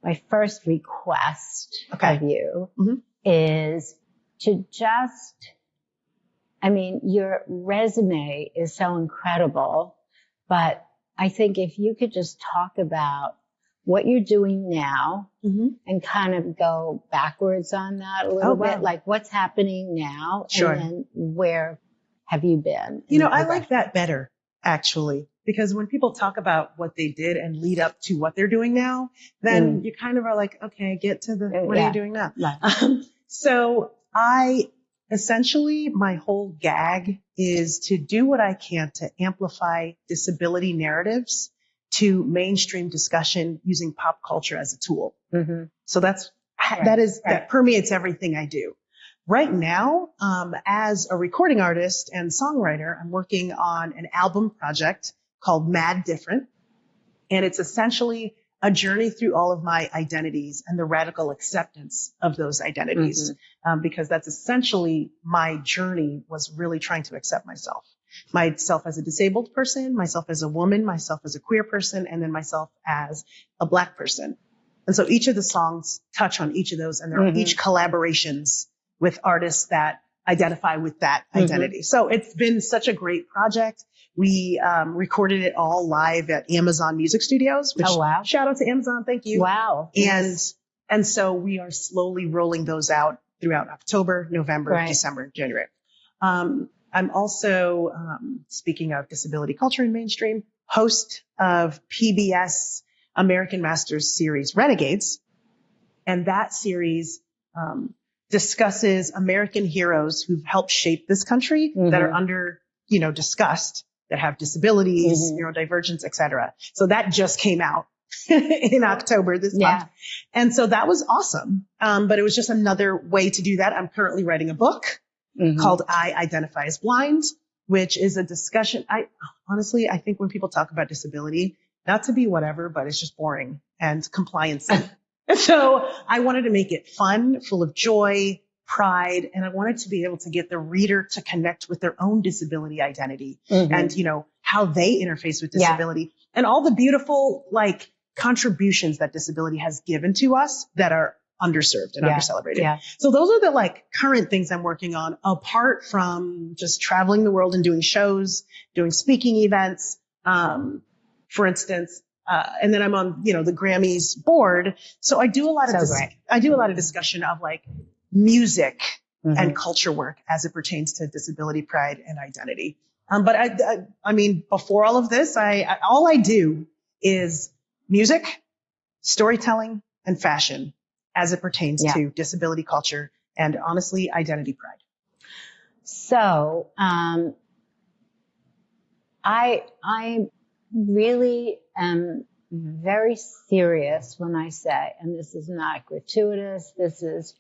my first request Okay. of you Mhm. is to just, I mean, your resume is so incredible, but I think if you could just talk about what you're doing now Mhm. and kind of go backwards on that a little Oh, bit, wow. like what's happening now Sure. and then where have you been? You know, I like that better, actually, because when people talk about what they did and lead up to what they're doing now, then you kind of are like, okay, get to the, what are you doing now? Right. So I essentially, my whole gag is to do what I can to amplify disability narratives to mainstream discussion using pop culture as a tool. Mm-hmm. So that permeates everything I do. Right now, as a recording artist and songwriter, I'm working on an album project called Mad Different. And it's essentially a journey through all of my identities and the radical acceptance of those identities. Because that's essentially my journey, was really trying to accept myself as a disabled person, myself as a woman, myself as a queer person, and then myself as a Black person. And so each of the songs touch on each of those, and they're each collaborations with artists that identify with that identity. So it's been such a great project. We recorded it all live at Amazon Music Studios, which shout out to Amazon. Thank you. Wow. And so we are slowly rolling those out throughout October, November, December, January. I'm also, speaking of disability culture and mainstream, host of PBS American Masters series Renegades. And that series discusses American heroes who've helped shape this country that are under, discussed, that have disabilities, neurodivergence, et cetera. So that just came out in October this month. And so that was awesome. But it was just another way to do that. I'm currently writing a book called I Identify as Blind, which is a discussion. I think when people talk about disability, not to be whatever, but it's just boring and compliance. And so I wanted to make it fun, full of joy, pride, and I wanted to be able to get the reader to connect with their own disability identity and, how they interface with disability and all the beautiful, contributions that disability has given to us that are underserved and undercelebrated. So those are the current things I'm working on, apart from just traveling the world and doing shows, doing speaking events, for instance. And then I'm on, the Grammys board. So I do a lot of discussion of music and culture work as it pertains to disability pride and identity. But I mean, before all of this, all I do is music, storytelling, and fashion as it pertains to disability culture and, honestly, identity pride. So, I really am very serious when I say, and this is not gratuitous, this is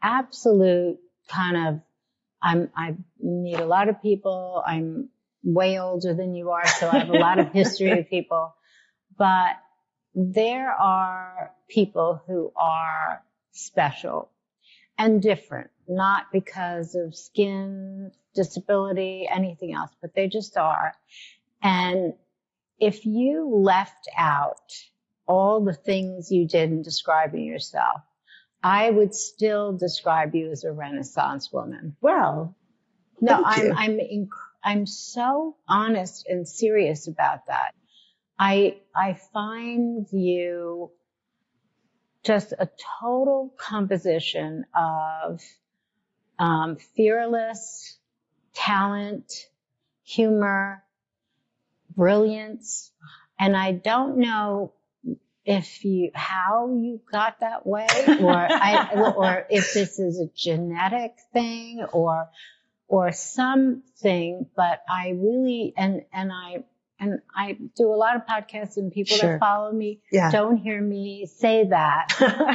absolute kind of, I meet a lot of people. I'm way older than you are, so I have a lot of history of people. But there are people who are special and different, not because of skin, disability, anything else, but they just are. And if you left out all the things you did in describing yourself, I would still describe you as a Renaissance woman. Well, no, I'm so honest and serious about that. I find you just a total composition of fearless talent, humor, brilliance, and I don't know how you got that way, or if this is a genetic thing or something, but I really, and I do a lot of podcasts, and people that follow me don't hear me say that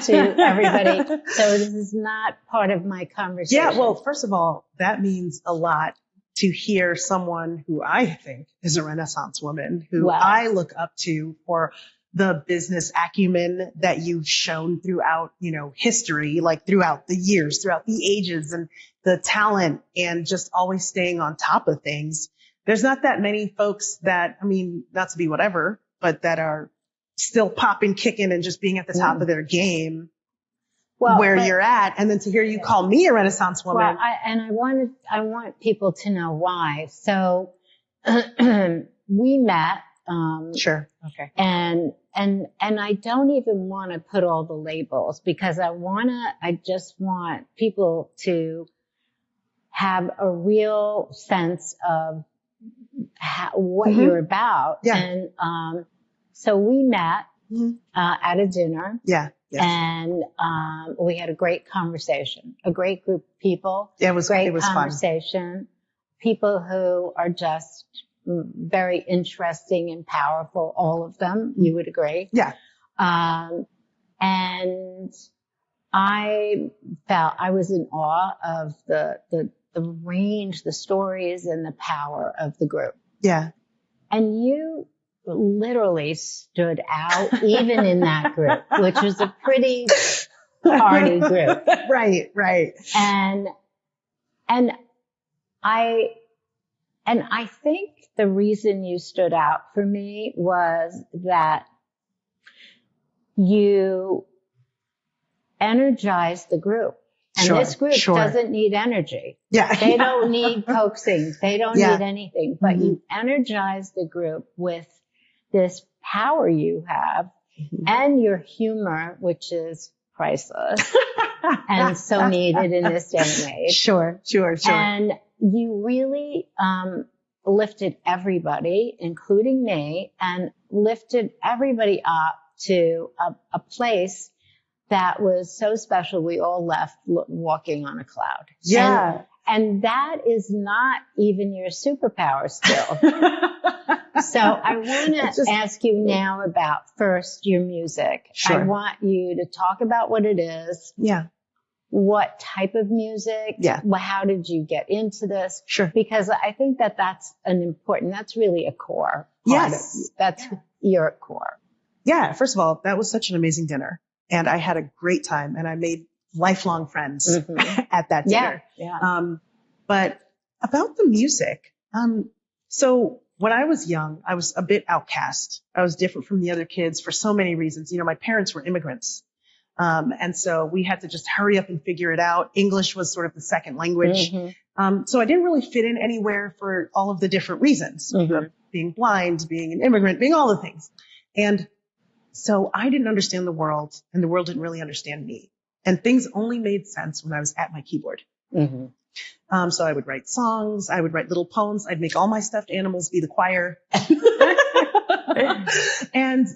to everybody. So this is not part of my conversation. Yeah. Well, first of all, that means a lot to hear someone who I think is a Renaissance woman, who I look up to for the business acumen that you've shown throughout, history, throughout the years, throughout the ages, and the talent, and just always staying on top of things. There's not that many folks that, not to be whatever, but that are still popping, kicking, and just being at the top of their game well, where you're at. And then to hear you call me a Renaissance woman. Well, I want people to know why. So we met. Sure. Okay. And I don't even want to put all the labels because I just want people to have a real sense of what you're about. Yeah. And, so we met, at a dinner. Yeah. Yes. And, we had a great conversation, a great group of people. Yeah, it was conversation. Fun. People who are just very interesting and powerful, all of them, you would agree. Yeah. And I felt I was in awe of the range, the stories and the power of the group. Yeah. And you literally stood out even in that group, which was a pretty party group. Right. And I think the reason you stood out for me was that you energized the group. And this group doesn't need energy. Yeah. They don't need coaxing. They don't need anything. But you energize the group with this power you have and your humor, which is priceless and so needed in this day and age. Sure. And you really lifted everybody, including me, and lifted everybody up to a place that was so special. We all left walking on a cloud. Yeah. And that is not even your superpower still. So I want to ask you now about first your music. Sure. I want you to talk about what it is. Yeah. What type of music? Yeah. How did you get into this? Sure. Because I think that's that's really a core. Yes. That's your core. Yeah. First of all, that was such an amazing dinner. And I had a great time and I made lifelong friends at that dinner. Yeah. But about the music, so when I was young, I was a bit outcast. I was different from the other kids for so many reasons. You know, my parents were immigrants. And so we had to just hurry up and figure it out. English was sort of the second language. So I didn't really fit in anywhere for all of the different reasons, being blind, being an immigrant, being all the things. And so I didn't understand the world and the world didn't really understand me. And things only made sense when I was at my keyboard. So I would write songs. I would write little poems. I'd make all my stuffed animals be the choir. And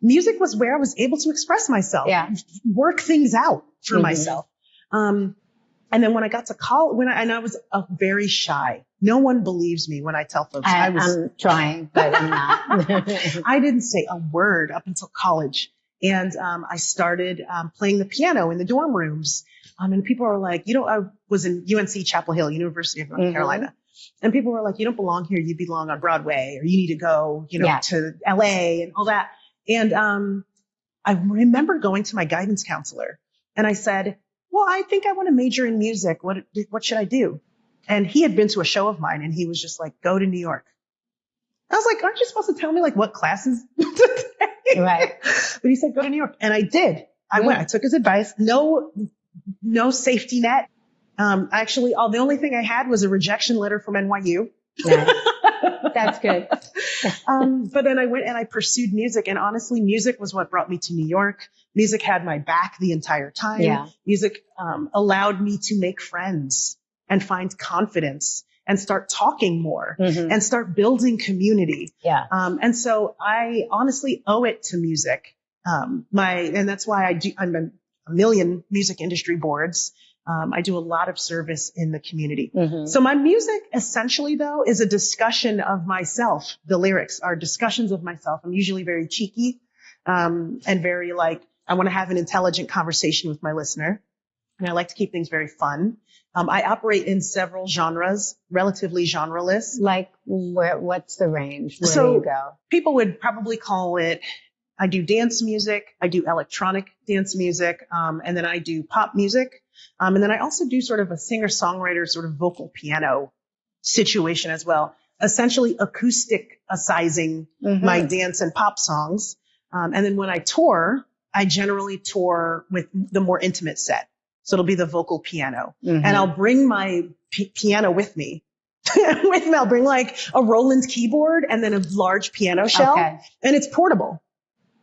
music was where I was able to express myself, work things out for myself. And then when I got to college, I was very shy. No one believes me when I tell folks I'm trying, but I'm not. I didn't say a word up until college. And I started playing the piano in the dorm rooms. And people were like, I was in UNC Chapel Hill, University of North Carolina. And people were like, you don't belong here. You belong on Broadway, or you need to go, to LA and all that. And I remember going to my guidance counselor and I said, well, I think I want to major in music. What should I do? And he had been to a show of mine and he was just like, go to New York. I was like, aren't you supposed to tell me what classes to take? Right. But he said, go to New York. And I did. I went, I took his advice. No safety net. Actually, the only thing I had was a rejection letter from NYU. Nice. That's good. But then I went and I pursued music. And honestly, music was what brought me to New York. Music had my back the entire time. Yeah. Music allowed me to make friends and find confidence and start talking more and start building community. Yeah. And so I honestly owe it to music. And that's why I'm a million music industry boards. I do a lot of service in the community. So my music essentially though is a discussion of myself. The lyrics are discussions of myself. I'm usually very cheeky, and very I want to have an intelligent conversation with my listener. And I like to keep things very fun. I operate in several genres, relatively genreless. What's the range? Where So do you go? People would probably call it, I do dance music. I do electronic dance music. And then I do pop music. And then I also do sort of a singer-songwriter sort of vocal piano situation as well, essentially acoustic-sizing my dance and pop songs. And then when I tour, I generally tour with the more intimate set. So it'll be the vocal piano. And I'll bring my piano with me. I'll bring like a Roland keyboard and then a large piano shell. Okay. And it's portable.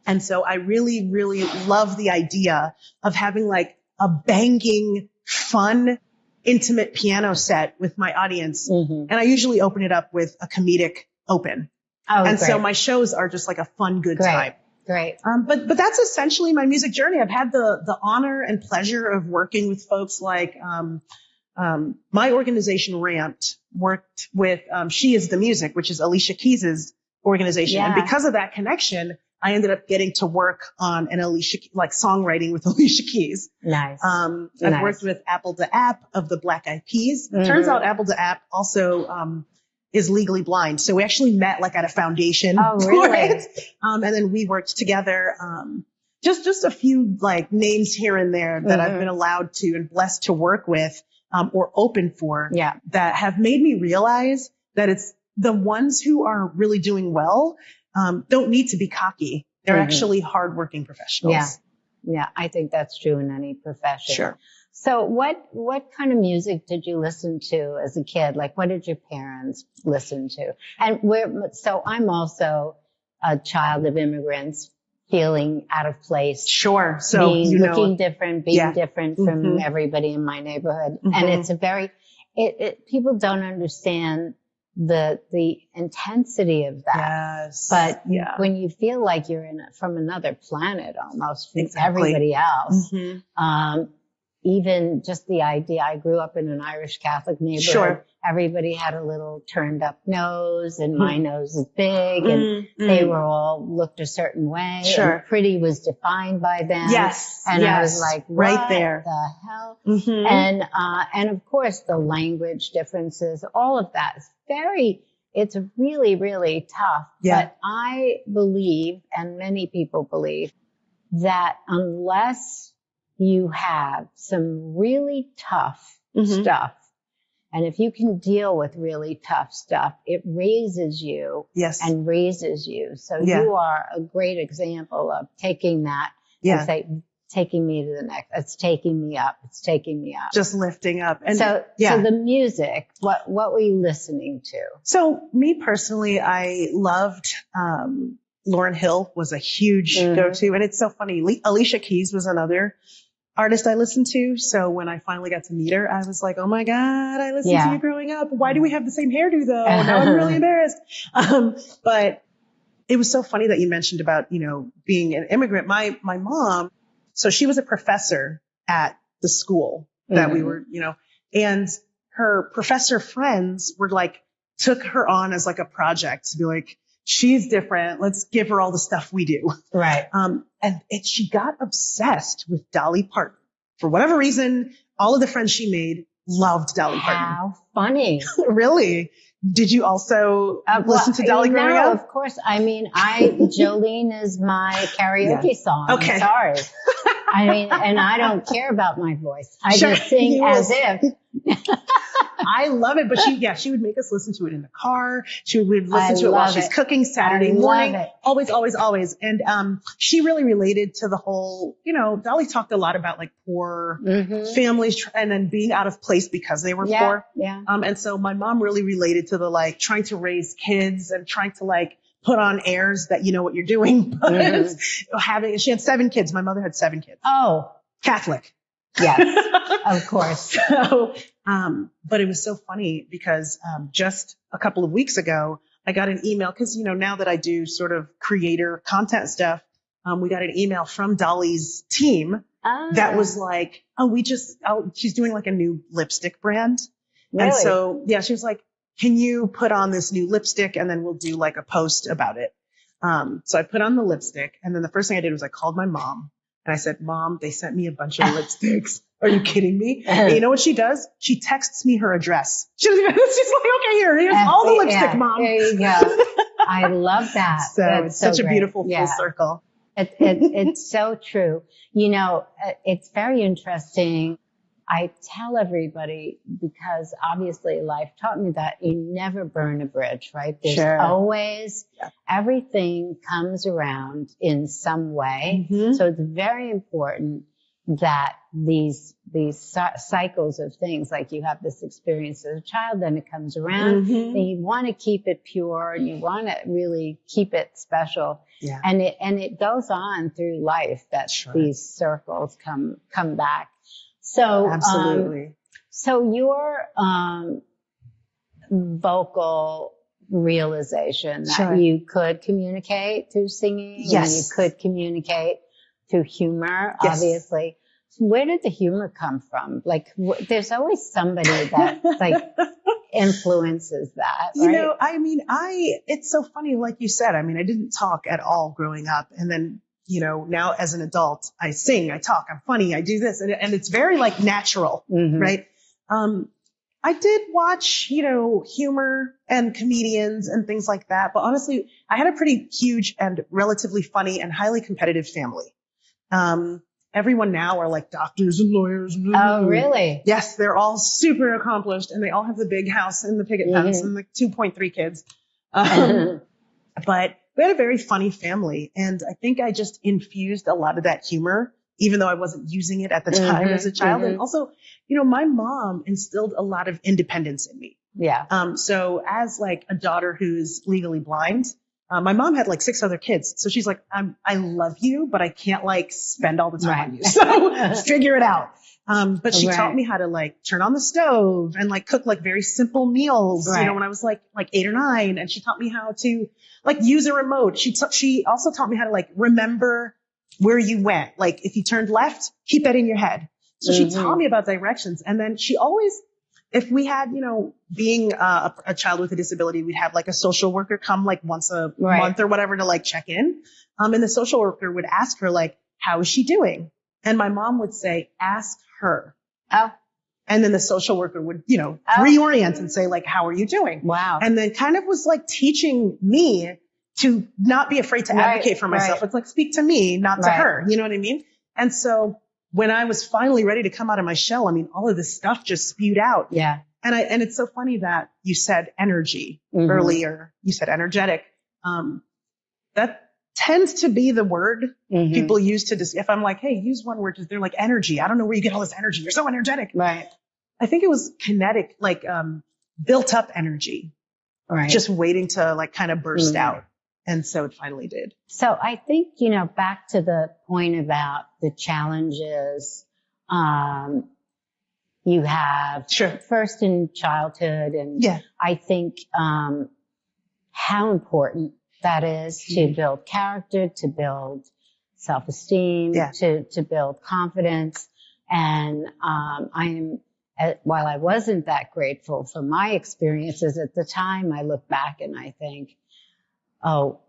And so I really, really love the idea of having like a banging, fun, intimate piano set with my audience. And I usually open it up with a comedic open. Oh, and great. So my shows are just like a fun, good time. Great. But that's essentially my music journey. I've had the honor and pleasure of working with folks like, my organization Ramped worked with, She Is the Music, which is Alicia Keys's organization. Yeah. And because of that connection, I ended up getting to work on an like songwriting with Alicia Keys. Nice. I've worked with Apple to App of the Black Eyed Peas. Turns out Apple to App also, is legally blind. So we actually met like at a foundation. Oh, really? And then we worked together. Just a few like names here and there that I've been allowed to and blessed to work with, or open for, that have made me realize that it's the ones who are really doing well, don't need to be cocky. They're actually hardworking professionals. Yeah. I think that's true in any profession. Sure. So what kind of music did you listen to as a kid? Like, what did your parents listen to? And so I'm also a child of immigrants, feeling out of place. Sure. So looking different, being different from everybody in my neighborhood. And it's a very, people don't understand the intensity of that. Yes. But when you feel like you're from another planet almost from everybody else, even just the idea, I grew up in an Irish Catholic neighborhood. Sure. Everybody had a little turned up nose and my nose is big and they were all looked a certain way. Sure. And pretty was defined by them. Yes. And I was like, what right there. the hell? And of course the language differences, all of that is it's really, really tough. Yeah. But I believe, and many people believe, that unless you have some really tough stuff, and if you can deal with really tough stuff, it raises you and raises you. So you are a great example of taking that and say, taking me to the next, it's taking me up. It's taking me up. Just lifting up. And so the music, what were you listening to? So me personally, I loved, Lauryn Hill was a huge go-to. And it's so funny. Alicia Keys was another artist I listened to. So when I finally got to meet her, I was like, oh my God, I listened to you growing up. Why do we have the same hairdo though? Now I'm really embarrassed. But it was so funny that you mentioned about, being an immigrant. My mom, so she was a professor at the school that we were, and her professor friends were like, took her on as like a project to be like, she's different. Let's give her all the stuff we do. Right. And she got obsessed with Dolly Parton. For whatever reason, all of the friends she made loved Dolly Parton. How funny. Really? Did you also listen to Dolly growing up? Of course. I mean, Jolene is my karaoke song. Okay. I'm sorry. I mean, and I don't care about my voice. I just sing as if. I love it. But she would make us listen to it in the car. She would listen to it while she's cooking Saturday morning. Always, always, always. And she really related to the whole, Dolly talked a lot about like poor families and then being out of place because they were poor. Yeah. And so my mom really related to the like trying to raise kids and trying to like put on airs that you know what you're doing. But she had 7 kids. My mother had 7 kids. Oh. Catholic. Yes, of course. So, but it was so funny because just a couple of weeks ago, I got an email because, now that I do sort of creator content stuff, we got an email from Dolly's team that was like, she's doing like a new lipstick brand. Really? And so, she was like, can you put on this new lipstick and then we'll do like a post about it. So I put on the lipstick and then the first thing I did was I called my mom. And I said, Mom, they sent me a bunch of lipsticks. Are you kidding me? And you know what she does? She texts me her address. She's like, okay, here's all the lipstick, Mom. There you go. I love that. So it's such a beautiful full circle. It's so true. It's very interesting I tell everybody, because obviously life taught me that you never burn a bridge, right? There's always, everything comes around in some way. So it's very important that these cycles of things, like you have this experience as a child, then it comes around, and you want to keep it pure and you want to really keep it special. And it goes on through life that these circles come back. So, absolutely. So your, vocal realization that you could communicate through singing, and you could communicate through humor, obviously. Where did the humor come from? Like, there's always somebody that like influences that, right? You know, I mean, it's so funny, like you said, I mean, I didn't talk at all growing up. And then, you know, now as an adult, I sing, I talk, I'm funny, I do this. And it's very like natural, right? I did watch, you know, humor and comedians and things like that. But honestly, I had a pretty huge and relatively funny and highly competitive family. Everyone now are like doctors and lawyers. Oh, really? Yes, they're all super accomplished, and they all have the big house and the picket fence and the 2.3 kids. But we had a very funny family, and I think I just infused a lot of that humor, even though I wasn't using it at the time as a child. And also, you know, my mom instilled a lot of independence in me. So as like a daughter who's legally blind, my mom had like 6 other kids. So she's like, I love you, but I can't like spend all the time on you. So figure it out. But she taught me how to like turn on the stove and like cook like very simple meals, you know, when I was like 8 or 9. And she taught me how to like use a remote. She also taught me how to like remember where you went. Like if you turned left, keep that in your head. So she taught me about directions. And then she always, if we had, you know, being a child with a disability, we'd have like a social worker come like once a month or whatever to like check in. And the social worker would ask her like, how is she doing? And my mom would say, ask her. And then the social worker would, you know, reorient and say like, how are you doing? Wow. And then kind of was like teaching me to not be afraid to advocate for myself. It's like, speak to me, not to her. You know what I mean? And so when I was finally ready to come out of my shell, I mean, all of this stuff just spewed out. And it's so funny that you said energy earlier. You said energetic. That tends to be the word people use to if I'm like, hey, use one word, they're like energy. I don't know where you get all this energy. You're so energetic. Right. I think it was kinetic, like built up energy, just waiting to like kind of burst out. And so it finally did. So I think, you know, back to the point about the challenges, you have first in childhood. And I think, how important that is to build character, to build self-esteem, to build confidence. And, while I wasn't that grateful for my experiences at the time, I look back and I think, oh,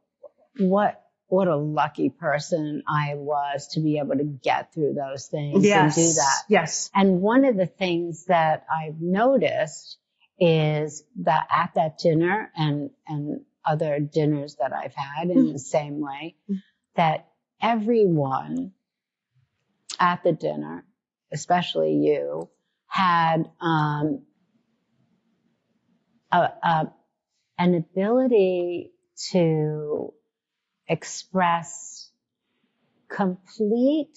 what a lucky person I was to be able to get through those things and do that. And one of the things that I've noticed is that at that dinner and other dinners that I've had in the same way, that everyone at the dinner, especially you, had an ability to express complete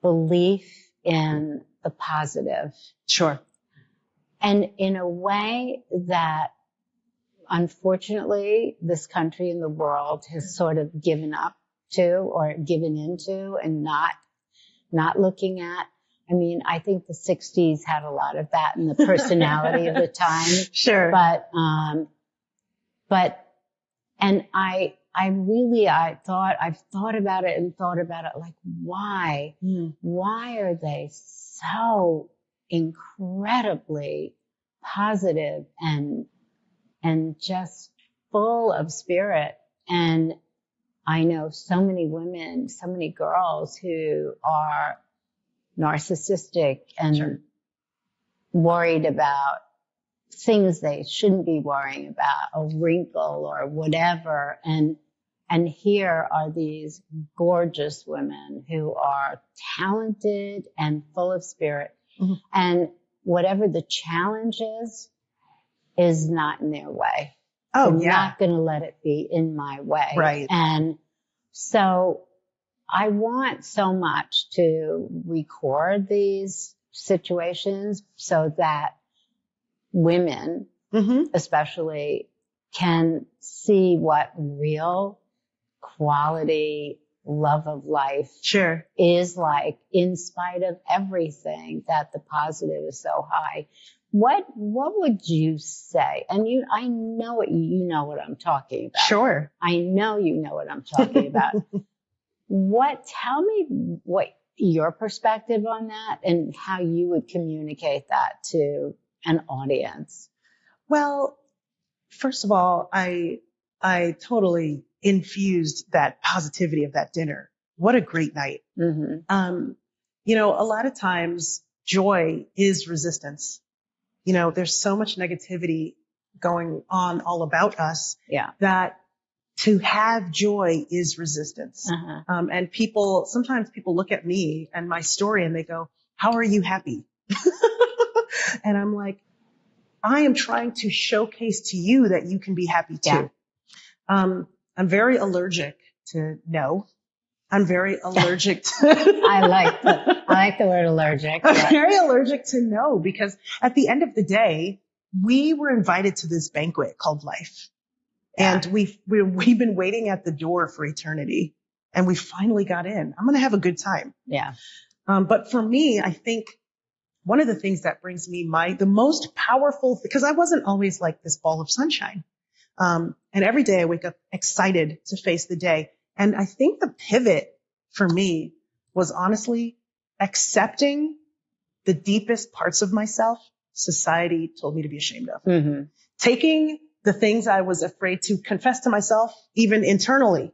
belief in the positive. And in a way that, unfortunately, this country and the world has sort of given up to or given into and not looking at. I mean, I think the 60s had a lot of that in the personality of the time. And I've thought about it, like, why? Why are they so incredibly positive and just full of spirit? And I know so many women, so many girls who are narcissistic and worried about things they shouldn't be worrying about, a wrinkle or whatever. And And here are these gorgeous women who are talented and full of spirit. Mm-hmm. And whatever the challenge is not in their way. Oh, I'm yeah. not going to let it be in my way. Right. And so I want so much to record these situations so that women, especially, can see what real quality love of life is like, in spite of everything, that the positive is so high. What would you say? And I know you know what I'm talking about. Sure. I know you know what I'm talking about. Tell me what your perspective on that and how you would communicate that to an audience. Well, first of all, I totally infused that positivity of that dinner. What a great night. Mm-hmm. A lot of times joy is resistance. There's so much negativity going on all about us that to have joy is resistance. Uh-huh. And sometimes people look at me and my story and they go, how are you happy? And I'm like, I am trying to showcase to you that you can be happy too. Yeah. I'm very allergic to no. I'm very allergic to... I like the word allergic. I'm very allergic to no, because at the end of the day, we were invited to this banquet called life. Yeah. And we've been waiting at the door for eternity, and we finally got in. I'm going to have a good time. Yeah. But for me, I think one of the things that brings me the most powerful, because I wasn't always like this ball of sunshine. And every day I wake up excited to face the day. And I think the pivot for me was honestly accepting the deepest parts of myself society told me to be ashamed of. Mm-hmm. Taking the things I was afraid to confess to myself, even internally,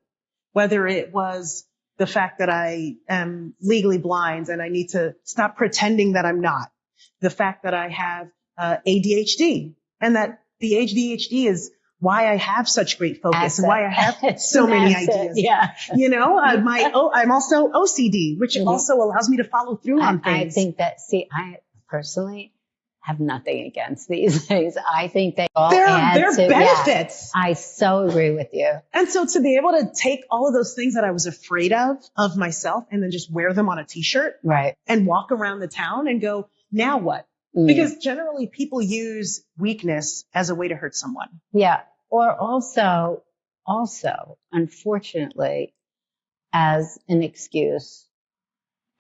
whether it was the fact that I am legally blind and I need to stop pretending that I'm not, the fact that I have ADHD, and that the ADHD is why I have such great focus and why I have so many ideas. Yeah. I'm also OCD, which also allows me to follow through on things. I think that, I personally have nothing against these things. I think they all add they're benefits. Yeah, I so agree with you. And so to be able to take all of those things that I was afraid of myself and then just wear them on a t-shirt, right, and walk around the town and go, now what? Because generally people use weakness as a way to hurt someone. Yeah. Or also, unfortunately, as an excuse.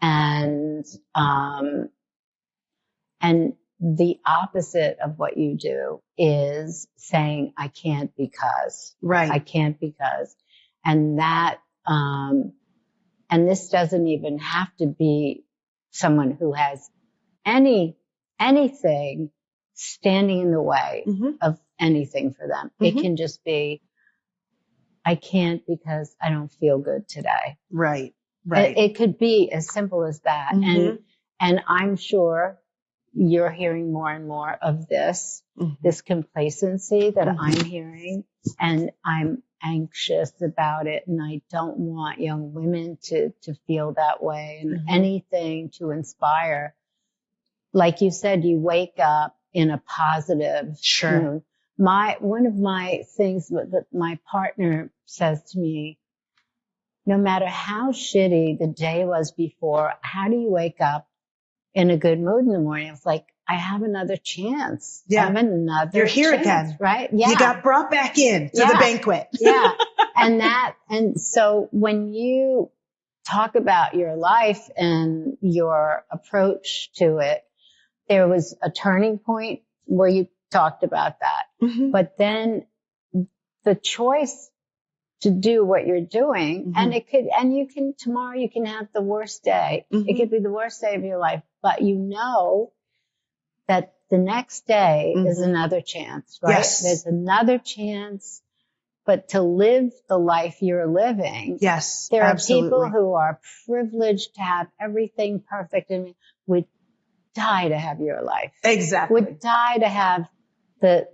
And the opposite of what you do is saying, I can't because. Right. I can't because. And that, and this doesn't even have to be someone who has anything standing in the way of anything for them. It can just be, I can't because I don't feel good today. Right. Right. It could be as simple as that. And I'm sure you're hearing more and more of this complacency that I'm hearing, and I'm anxious about it. And I don't want young women to feel that way, and anything to inspire. Like you said, you wake up in a positive mood. One of my things that my partner says to me, no matter how shitty the day was before, how do you wake up in a good mood in the morning? It's like, I have another chance. Yeah. I have another You're here chance, again. right? Yeah. You got brought back in to the banquet. Yeah. And so when you talk about your life and your approach to it, there was a turning point where you talked about that. But then the choice to do what you're doing, and tomorrow you can have the worst day. It could be the worst day of your life, but you know that the next day is another chance, right? Yes. There's another chance, but to live the life you're living. Yes, there absolutely. are people who are privileged to have everything perfect and would die to have your life. Exactly. Would die to have the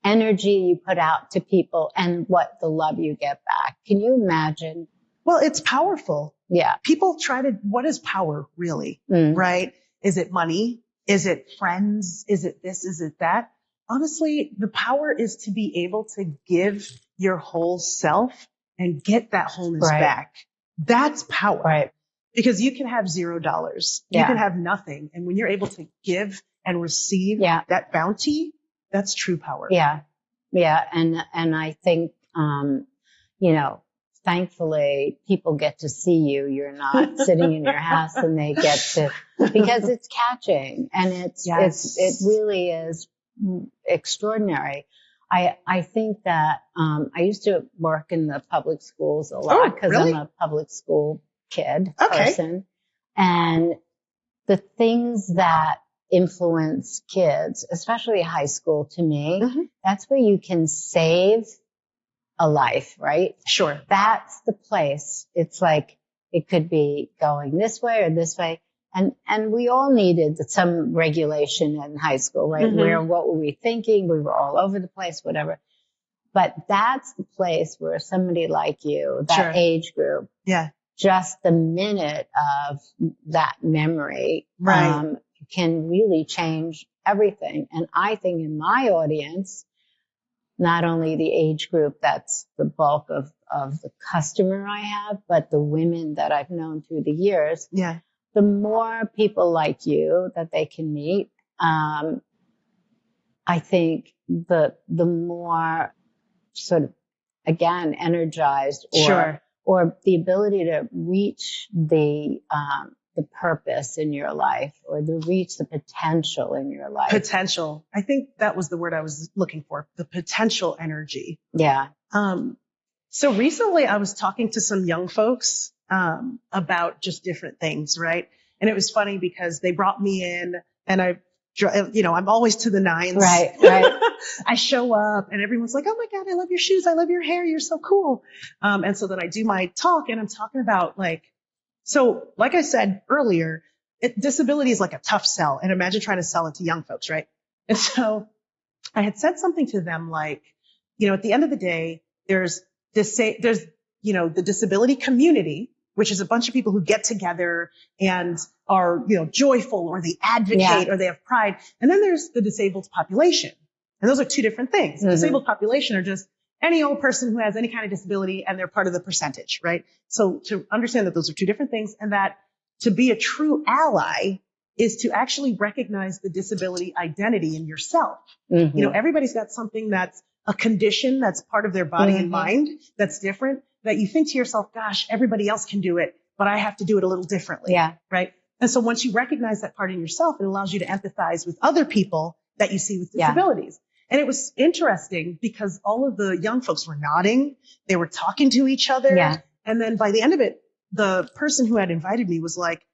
energy you put out to people and what the love you get back. Can you imagine? Well, it's powerful. Yeah. People what is power really? Right? Is it money? Is it friends? Is it this? Is it that? Honestly, the power is to be able to give your whole self and get that wholeness back. That's power. Right. Because you can have $0. You can have nothing. And when you're able to give and receive that bounty, that's true power. Yeah. Yeah. And I think, thankfully people get to see you. You're not sitting in your house and they get to, because it's catching and it really is extraordinary. I think that, I used to work in the public schools a lot because I'm a public school person. And the things that influence kids, especially high school to me, that's where you can save a life, right? Sure. That's the place. It's like, it could be going this way or this way. And we all needed some regulation in high school, right? What were we thinking? We were all over the place, whatever. But that's the place where somebody like you, that age group, just the minute of that memory, can really change everything. And I think in my audience, not only the age group that's the bulk of the customer I have, but the women that I've known through the years, the more people like you that they can meet, I think the more sort of, again, energized or the ability to reach the purpose in your life or to reach the potential in your life. Potential. I think that was the word I was looking for. The potential energy. Yeah. So recently I was talking to some young folks, about just different things. Right. And it was funny because they brought me in and I'm always to the nines. Right. I show up and everyone's like, oh my God, I love your shoes. I love your hair. You're so cool. And so then I do my talk and I'm talking about like I said earlier, disability is like a tough sell. And imagine trying to sell it to young folks, right? And so I had said something to them like, at the end of the day, there's the disability community, which is a bunch of people who get together and are, joyful or they advocate or they have pride. And then there's the disabled population. And those are two different things. The disabled population are just any old person who has any kind of disability and they're part of the percentage, right? So to understand that those are two different things and that to be a true ally is to actually recognize the disability identity in yourself. Everybody's got something that's a condition that's part of their body and mind that's different that you think to yourself, gosh, everybody else can do it, but I have to do it a little differently. Yeah. Right. And so once you recognize that part in yourself, it allows you to empathize with other people that you see with disabilities. And it was interesting because all of the young folks were nodding. They were talking to each other. Yeah. And then by the end of it, the person who had invited me was like,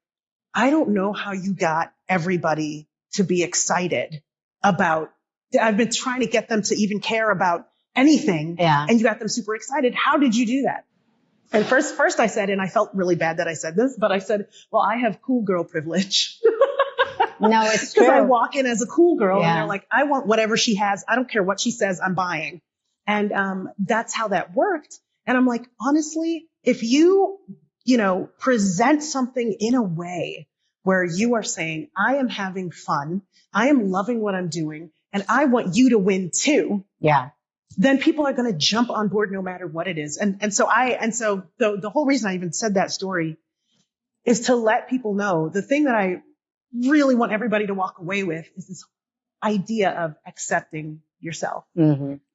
I don't know how you got everybody to be excited about, I've been trying to get them to even care about anything. Yeah. And you got them super excited. How did you do that? And first I said, and I felt really bad that I said this, but I said, well, I have cool girl privilege. No, it's true. Because I walk in as a cool girl and they're like, I want whatever she has. I don't care what she says, I'm buying. And that's how that worked. And I'm like, honestly, if you present something in a way where you are saying, I am having fun, I am loving what I'm doing, and I want you to win too. Yeah. Then people are going to jump on board no matter what it is. And so the whole reason I even said that story is to let people know the thing that I really want everybody to walk away with is this idea of accepting yourself.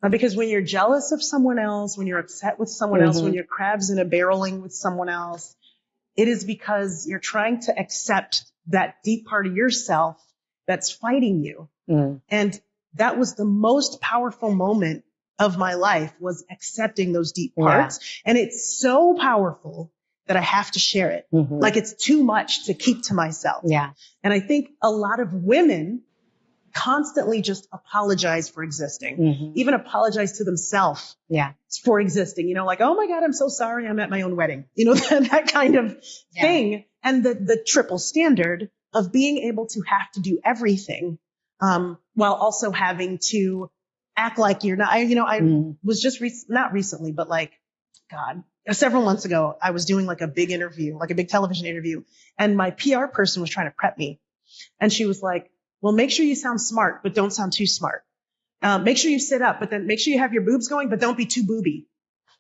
Because when you're jealous of someone else, when you're upset with someone else, when you're crabs in a barreling with someone else, it is because you're trying to accept that deep part of yourself that's fighting you. And that was the most powerful moment of my life, was accepting those deep parts. And it's so powerful that I have to share it. Like it's too much to keep to myself. Yeah. And I think a lot of women constantly just apologize for existing, even apologize to themselves for existing, like, oh my God, I'm so sorry I'm at my own wedding, that kind of thing. And the triple standard of being able to have to do everything, while also having to act like you're not. I was just not recently, but like, God, several months ago, I was doing like a big interview, like a big television interview, and my PR person was trying to prep me, and she was like, "Well, make sure you sound smart, but don't sound too smart. Make sure you sit up, but then make sure you have your boobs going, but don't be too booby.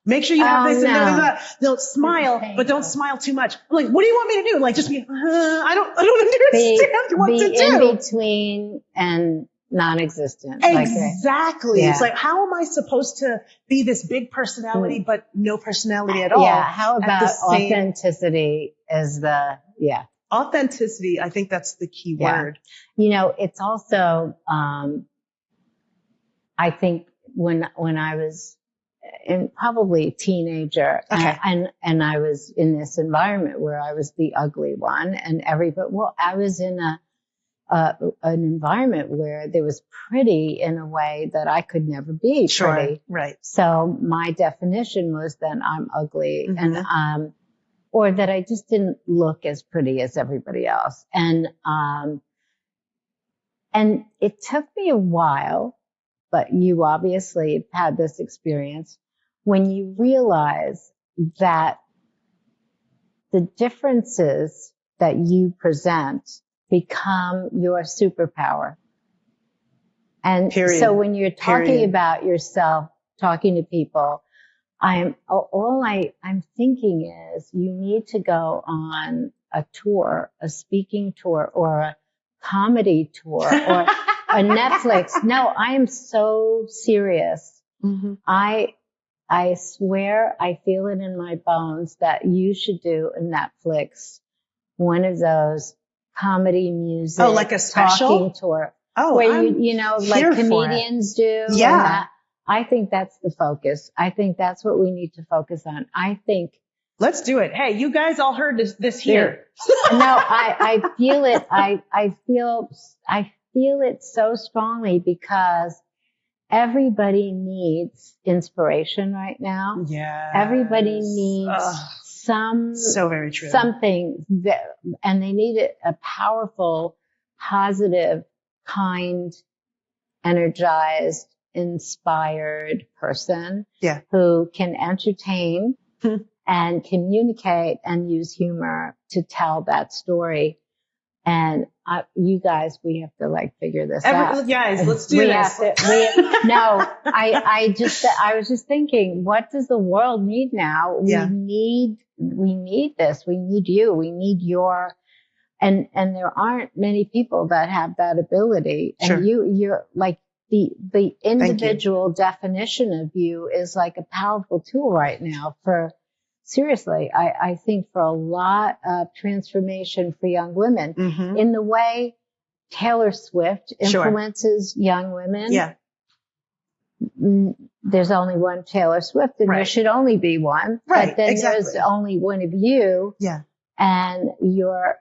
Make sure you have this and that. They'll smile, but don't smile too much." I'm like, what do you want me to do? Like, just be, I don't understand what to do. Be in between and non-existent. Exactly. It's like, how am I supposed to be this big personality, but no personality at all? Yeah. How about authenticity Authenticity. I think that's the key word. It's also, I think when I was probably a teenager, and I was in this environment where I was the ugly one, and I was in an environment where there was pretty in a way that I could never be pretty. Right. So my definition was that I'm ugly, and or that I just didn't look as pretty as everybody else, and it took me a while. But you obviously had this experience when you realize that the differences that you present become your superpower. And so when you're talking about yourself, talking to people, I'm thinking is you need to go on a tour, a speaking tour, or a comedy tour, or a Netflix. No, I am so serious. I swear, I feel it in my bones that you should do a Netflix, one of those comedy music, like a special talking tour, where like comedians do. Yeah. I think that's the focus. I think that's what we need to focus on. I think. Let's do it. Hey, you guys all heard this here. No, I feel it. I feel it so strongly because everybody needs inspiration right now. Yeah. Everybody needs so very true. Something and they need a powerful, positive, kind, energized, inspired person who can entertain and communicate and use humor to tell that story. And you guys, we have to figure this out. Guys, let's do this. I was just thinking, what does the world need now? We need this. We need you. We need and there aren't many people that have that ability. And you're like the individual definition of you is like a powerful tool right now seriously, I think for a lot of transformation for young women in the way Taylor Swift influences young women. Yeah. There's only one Taylor Swift and there should only be one. Right. But then there's only one of you. Yeah. And your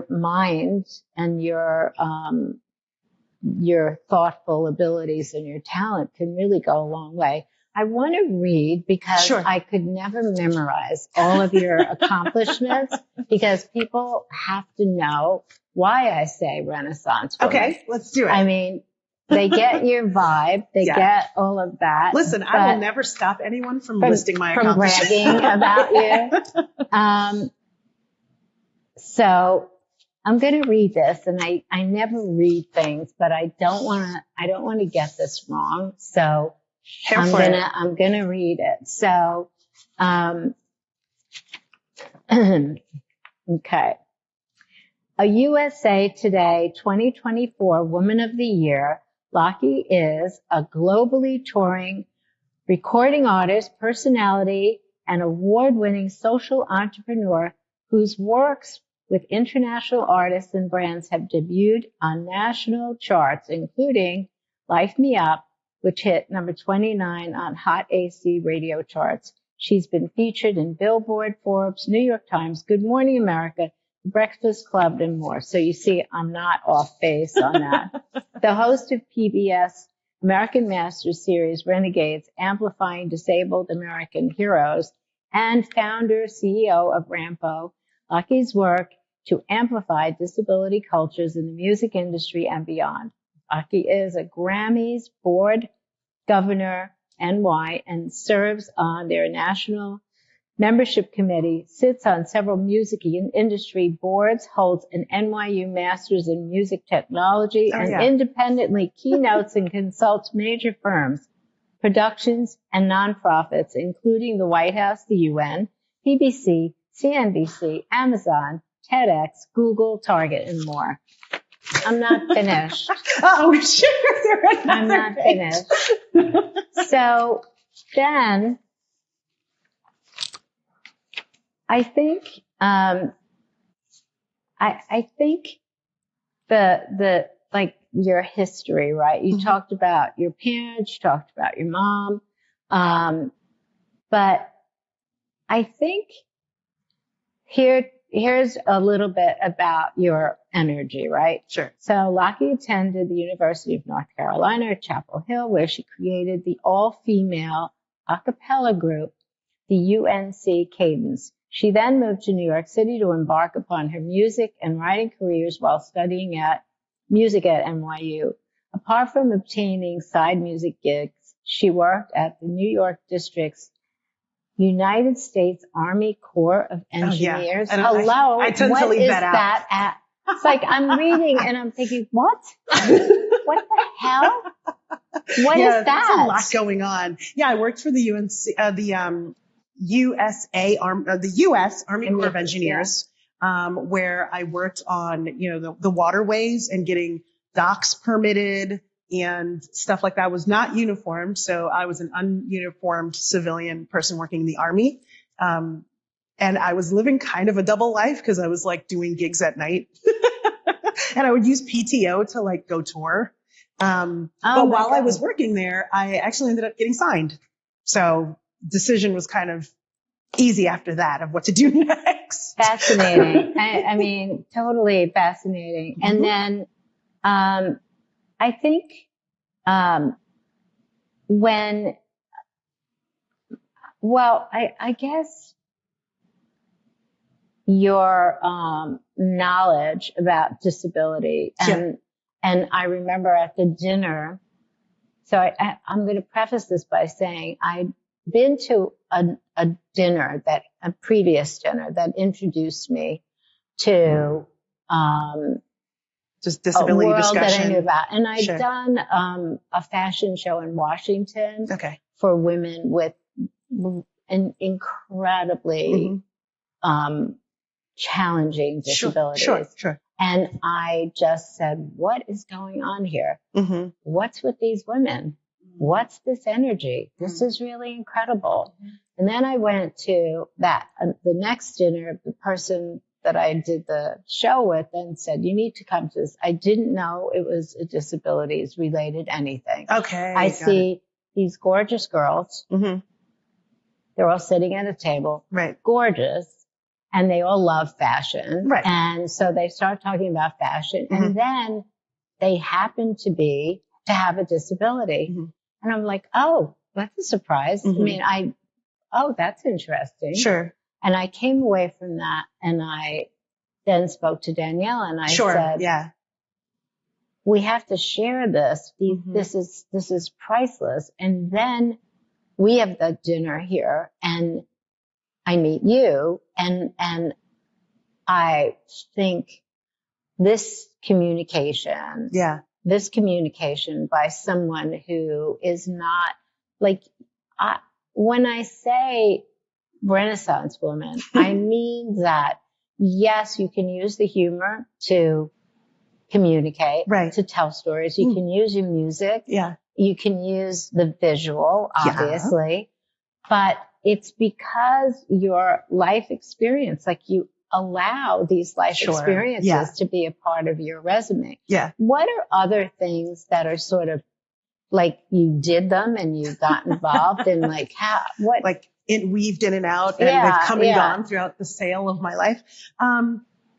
mind and your thoughtful abilities and your talent can really go a long way. I want to read because I could never memorize all of your accomplishments because people have to know why I say Renaissance woman. Okay, let's do it. I mean, they get your vibe. They get all of that. Listen, I will never stop anyone from listing my accomplishments. From bragging about you. So I'm going to read this, and I never read things, but I don't want to get this wrong. So I'm gonna read it. So, okay. A USA Today 2024 Woman of the Year, Lachi is a globally touring recording artist, personality, and award-winning social entrepreneur whose works with international artists and brands have debuted on national charts, including Life Me Up, which hit number 29 on Hot AC radio charts. She's been featured in Billboard, Forbes, New York Times, Good Morning America, The Breakfast Club, and more. So you see, I'm not off base on that. The host of PBS American Masters series Renegades, Amplifying Disabled American Heroes, and founder, CEO of Rampo, Lachi's work to amplify disability cultures in the music industry and beyond. Lachi is a Grammys board governor, NY, and serves on their national membership committee, sits on several music industry boards, holds an NYU Master's in Music Technology, and independently keynotes and consults major firms, productions, and nonprofits, including the White House, the UN, BBC, CNBC, Amazon, TEDx, Google, Target, and more. I'm not finished. Oh, sure. I'm not finished. So then I think, I think the like your history, right? You talked about your parents, you talked about your mom. But I think here's a little bit about your energy, right? Sure. So Lachi attended the University of North Carolina at Chapel Hill, where she created the all-female a cappella group, the UNC Cadence. She then moved to New York City to embark upon her music and writing careers while studying music at NYU. Apart from obtaining side music gigs, she worked at the New York District's United States Army Corps of Engineers. Oh, yeah. Hello. I tend to leave that out. It's like I'm reading and I'm thinking, what? What the hell? What is that? There's a lot going on. Yeah, I worked for the UNC, the U.S. Army Corps of Engineers, where I worked on, the waterways and getting docks permitted and stuff like that. I was not uniformed, so I was an ununiformed civilian person working in the Army. And I was living kind of a double life because I was like doing gigs at night, and I would use PTO to like go tour. But while I was working there, I actually ended up getting signed. So decision was kind of easy after that of what to do next. Fascinating. I mean, totally fascinating. And then, I think, I guess your, knowledge about disability and I remember at the dinner, so I'm going to preface this by saying I'd been to a previous dinner that introduced me to just disability a world discussion that I knew about. And I'd done a fashion show in Washington for women with an incredibly challenging disabilities. Sure. And I just said, what is going on here? What's with these women? What's this energy? This is really incredible. And then I went to the next dinner, the person that I did the show with and said, you need to come to this. I didn't know it was a disabilities related anything. Okay. I see these gorgeous girls. They're all sitting at a table. Right. Gorgeous. And they all love fashion. Right. And so they start talking about fashion. And then they happen to have a disability. And I'm like, oh, that's a surprise. I mean, that's interesting. Sure. And I came away from that and I then spoke to Danielle and I said, we have to share this. This is priceless. And then we have the dinner here and I meet you and I think this communication by someone who is not like, when I say Renaissance woman, I mean that yes, you can use the humor to communicate, to tell stories. You can use your music. You can use the visual, obviously, but it's because your life experience, like you allow these life experiences to be a part of your resume. What are other things that are sort of like you did them and you got involved in like it weaved in and out and they've come and gone throughout the sail of my life.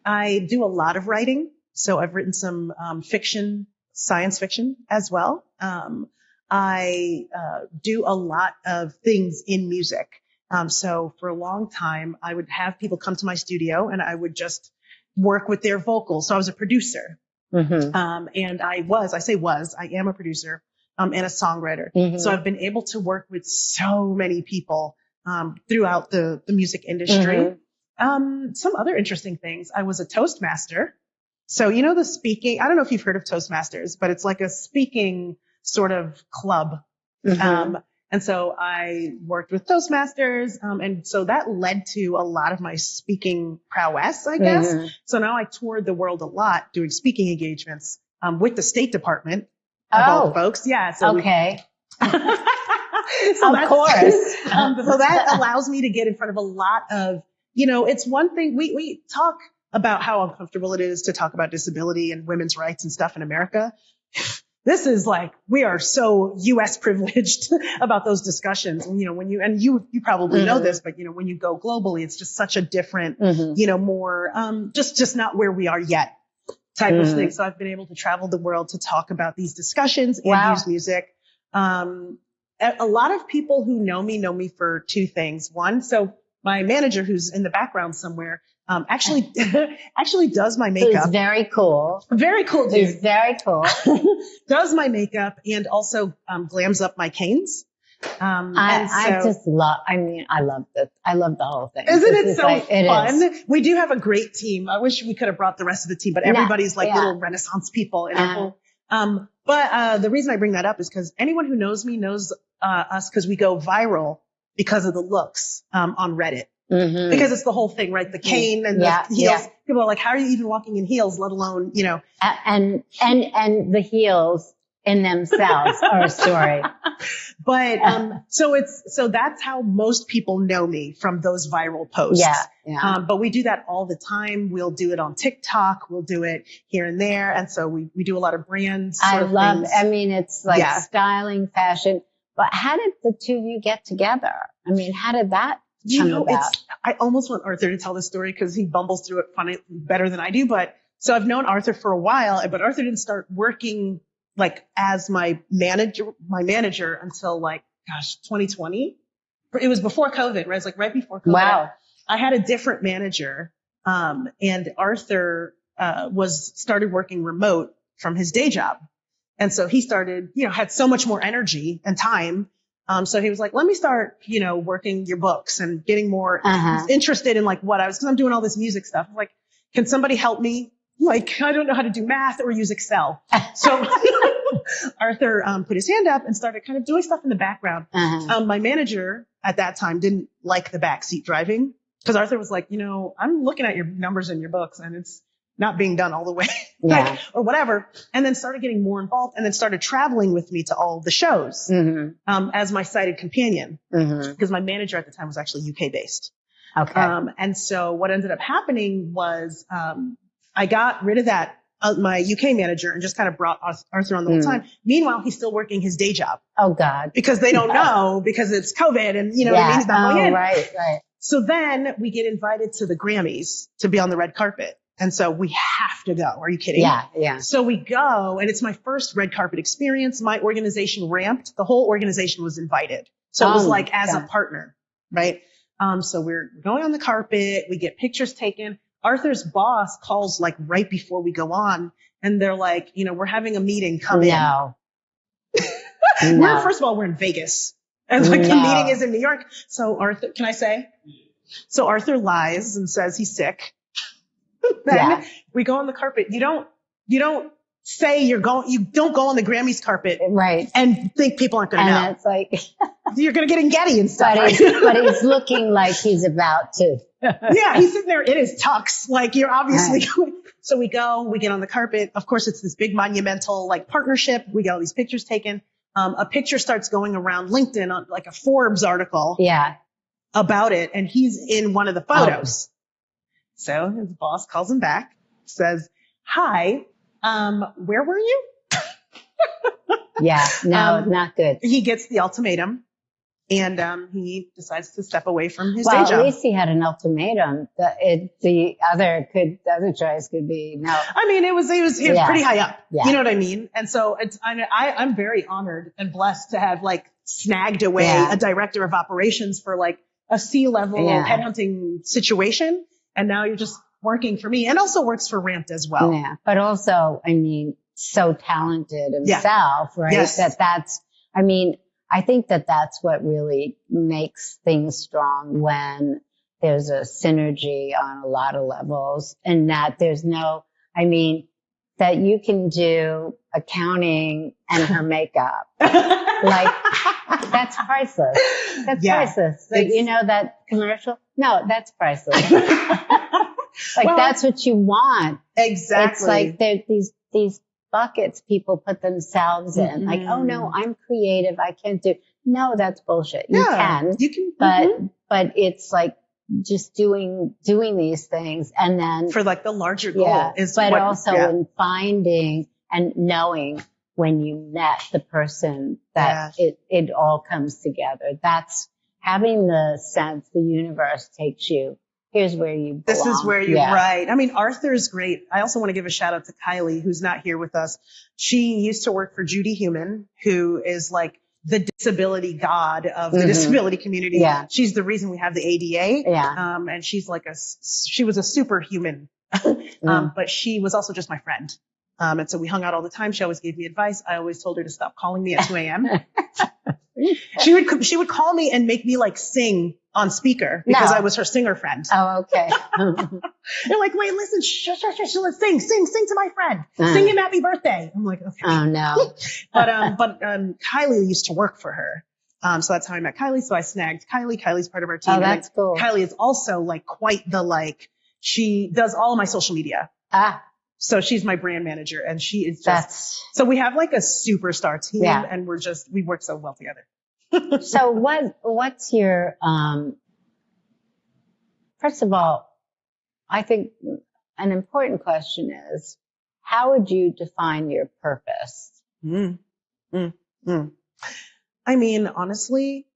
I do a lot of writing. So I've written some fiction, science fiction as well. I do a lot of things in music. So for a long time, I would have people come to my studio and I would just work with their vocals. So I was a producer. And I am a producer, and a songwriter. So I've been able to work with so many people, throughout the music industry. Some other interesting things. I was a Toastmaster. So, the speaking, I don't know if you've heard of Toastmasters, but it's like a speaking sort of club. And so I worked with Toastmasters. And so that led to a lot of my speaking prowess, I guess. So now I toured the world a lot doing speaking engagements, with the State Department of all folks. Yeah. So okay. So of course. So that allows me to get in front of a lot of, it's one thing we talk about how uncomfortable it is to talk about disability and women's rights and stuff in America. This is like, we are so U.S. privileged about those discussions. And, you probably know this, but, when you go globally, it's just such a different, more, just not where we are yet type of thing. So I've been able to travel the world to talk about these discussions and use music. A lot of people who know me for two things. One, so my manager, who's in the background somewhere, actually does my makeup. Who's very cool. Very cool dude. Who's very cool. Does my makeup and also glams up my canes. I love this. I love the whole thing. Isn't it so fun? It is. We do have a great team. I wish we could have brought the rest of the team, but everybody's little Renaissance people in our whole. But the reason I bring that up is because anyone who knows me knows us because we go viral because of the looks on Reddit. Because it's the whole thing, right? The cane and the heels. People are like, how are you even walking in heels, let alone, And the heels in themselves are a story. But, so that's how most people know me, from those viral posts. But we do that all the time. We'll do it on TikTok. We'll do it here and there. And so we do a lot of brands. It's like styling, fashion. But how did the two of you get together? How did that come about? I almost want Arthur to tell this story because he bumbles through it better than I do. But so I've known Arthur for a while, but Arthur didn't start working as my manager until 2020. It was before COVID, right? It was right before COVID. Wow. I had a different manager, and Arthur started working remote from his day job. And so he started, had so much more energy and time. So he was like, let me start, working your books and getting more interested in because I'm doing all this music stuff. I'm like, can somebody help me? I don't know how to do math or use Excel. So Arthur put his hand up and started kind of doing stuff in the background. My manager at that time didn't like the backseat driving because Arthur was like, I'm looking at your numbers in your books and it's not being done all the way or whatever. And then started getting more involved and then started traveling with me to all the shows as my sighted companion because my manager at the time was actually UK based. Okay. And so what ended up happening was I got rid of that my UK manager and just kind of brought Arthur on the whole time. Meanwhile, he's still working his day job. Oh God. Because they don't know because it's COVID and what I mean? He's not going in. Right. So then we get invited to the Grammys to be on the red carpet. And so we have to go. Are you kidding? Yeah. So we go and it's my first red carpet experience. My organization ramped. The whole organization was invited. So it was as a partner, right? So we're going on the carpet. We get pictures taken. Arthur's boss calls right before we go on. And they're like, we're having a meeting. Come in. First of all, we're in Vegas. And the meeting is in New York. So Arthur, can I say? So Arthur lies and says he's sick. Then we go on the carpet. You don't say you don't go on the Grammys carpet. Right. And think people aren't going to know. And it's like, you're going to get in Getty and stuff. But he's looking like he's about to. He's sitting there in his tux. You're obviously going. So we get on the carpet. Of course, it's this big monumental partnership. We get all these pictures taken. A picture starts going around LinkedIn on a Forbes article. About it. And he's in one of the photos. So his boss calls him back, says, hi, where were you? Not good. He gets the ultimatum and he decides to step away from his day job. At least he had an ultimatum. The other choice could be no. It was pretty high up. Yeah. You know what I mean? And so I'm very honored and blessed to have snagged away a director of operations for a C-level headhunting situation. And now you're just working for me, and also works for Ramped as well. Yeah. But also, I mean, so talented himself, right? Yes. I think that that's what really makes things strong, when there's a synergy on a lot of levels, and that there's that you can do accounting and her makeup. Like, that's priceless. That's priceless. That commercial? No, that's priceless. That's what you want. Exactly. It's like these buckets people put themselves in. Like, oh no, I'm creative. I can't do. No, that's bullshit. You can, but it's like just doing these things, and then for like the larger goal in finding and knowing when you met the person that it all comes together. That's having the sense the universe takes you. Here's where you belong. This is where you're right. I mean, Arthur's great. I also want to give a shout out to Kylie, who's not here with us. She used to work for Judy Human, who is like the disability god of the disability community. Yeah. She's the reason we have the ADA. Yeah. And she's like she was a superhuman. But she was also just my friend. And so we hung out all the time. She always gave me advice. I always told her to stop calling me at 2 a.m. She would call me and make me like sing on speaker because I was her singer friend. Oh, okay. They're like, wait, listen, let's sing to my friend. Sing him happy birthday. I'm like, okay. Oh no. but Kylie used to work for her. So that's how I met Kylie. So I snagged Kylie. Kylie's part of our team. Oh, that's cool. Kylie is also like quite she does all of my social media. So she's my brand manager, and she is so we have like a superstar team, and we work so well together. So what's your, first of all, I think an important question is, how would you define your purpose? I mean, honestly,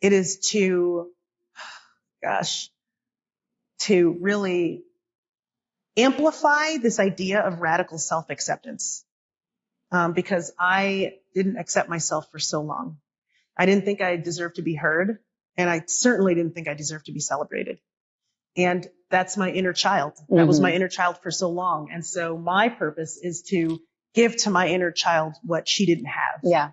it is to really amplify this idea of radical self-acceptance. Because I didn't accept myself for so long. I didn't think I deserved to be heard, and I certainly didn't think I deserved to be celebrated. And that's my inner child. That was my inner child for so long. And so my purpose is to give to my inner child what she didn't have. Yeah.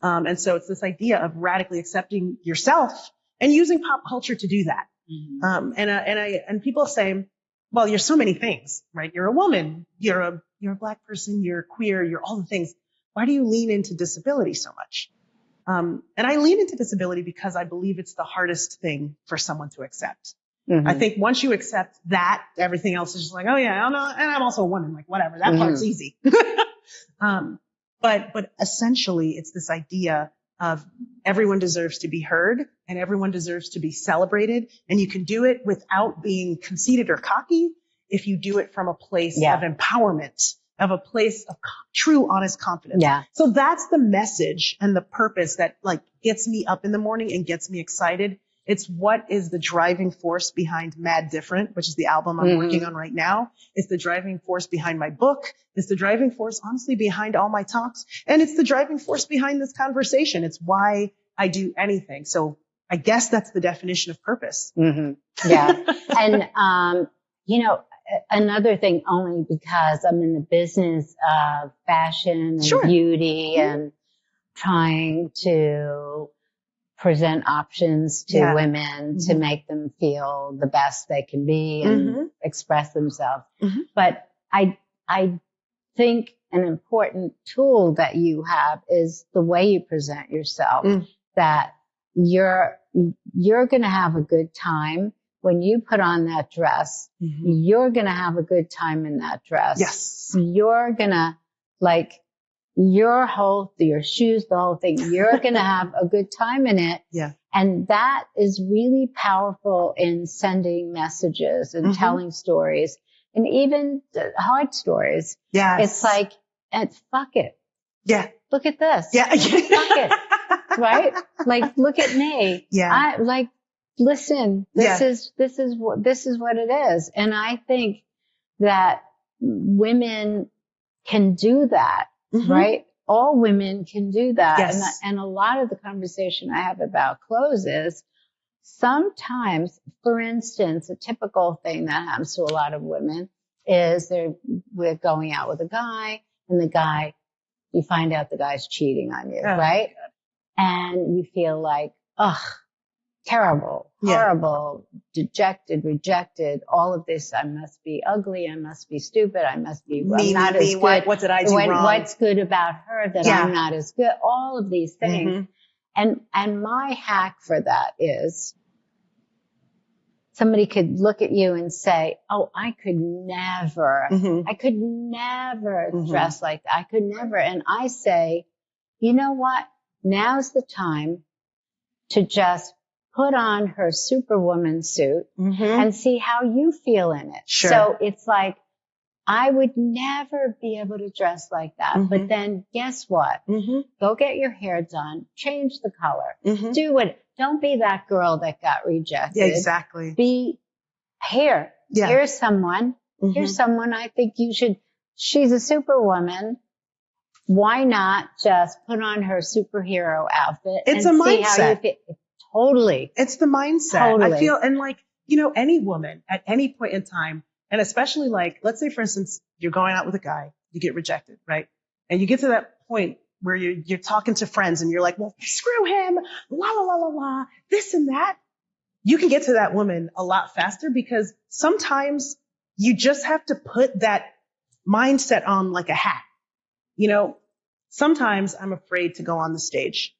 And so it's this idea of radically accepting yourself and using pop culture to do that. And people say, well, you're so many things, right? You're a woman, you're a Black person, you're queer, you're all the things. Why do you lean into disability so much? And I lean into disability because I believe it's the hardest thing for someone to accept. I think once you accept that, everything else is just like, oh yeah, I know, and I'm also a woman, like whatever, that part's easy. But essentially it's this idea of everyone deserves to be heard and everyone deserves to be celebrated. And you can do it without being conceited or cocky if you do it from a place of empowerment, of a place of true, honest confidence. Yeah. So that's the message and the purpose that like gets me up in the morning and gets me excited. It's what is the driving force behind Mad Different, which is the album I'm working on right now. It's the driving force behind my book. It's the driving force, honestly, behind all my talks. And it's the driving force behind this conversation. It's why I do anything. So I guess that's the definition of purpose. Yeah. And, another thing, only because I'm in the business of fashion and beauty and trying to present options to women to make them feel the best they can be and express themselves. But I think an important tool that you have is the way you present yourself, that you're going to have a good time when you put on that dress. You're going to have a good time in that dress. Yes. You're going to your shoes, the whole thing, you're going to have a good time in it. Yeah. And that is really powerful in sending messages and telling stories, and even hard stories. Yeah. It's like, fuck it. Yeah. Look at this. Yeah. Fuck it. Right? Like, look at me. Yeah. Listen, this is what it is. And I think that women can do that. Right? All women can do that. Yes. And a lot of the conversation I have about clothes is, sometimes, for instance, a typical thing that happens to a lot of women is we're going out with a guy, and you find out the guy's cheating on you, right? And you feel like, ugh, terrible, horrible, dejected, rejected, all of this. I must be ugly. I must be stupid. I'm not as good. What did I do wrong? What's good about her that I'm not as good? All of these things. And my hack for that is somebody could look at you and say, oh, I could never dress like that. I could never. And I say, you know what? Now's the time to just put on her superwoman suit and see how you feel in it. Sure. So it's like, I would never be able to dress like that. But then guess what? Go get your hair done, change the color, do it. Don't be that girl that got rejected. Yeah, exactly. Here's someone I think you should, she's a superwoman. Why not just put on her superhero outfit? It's a mindset. See how you feel. Totally. It's the mindset. Totally. I feel, and like, any woman at any point in time, and especially like, let's say for instance, you're going out with a guy, you get rejected, right? And you get to that point where you're talking to friends and you're like, well, screw him, la, la, la, la, la, this and that. You can get to that woman a lot faster because sometimes you just have to put that mindset on like a hat. Sometimes I'm afraid to go on the stage,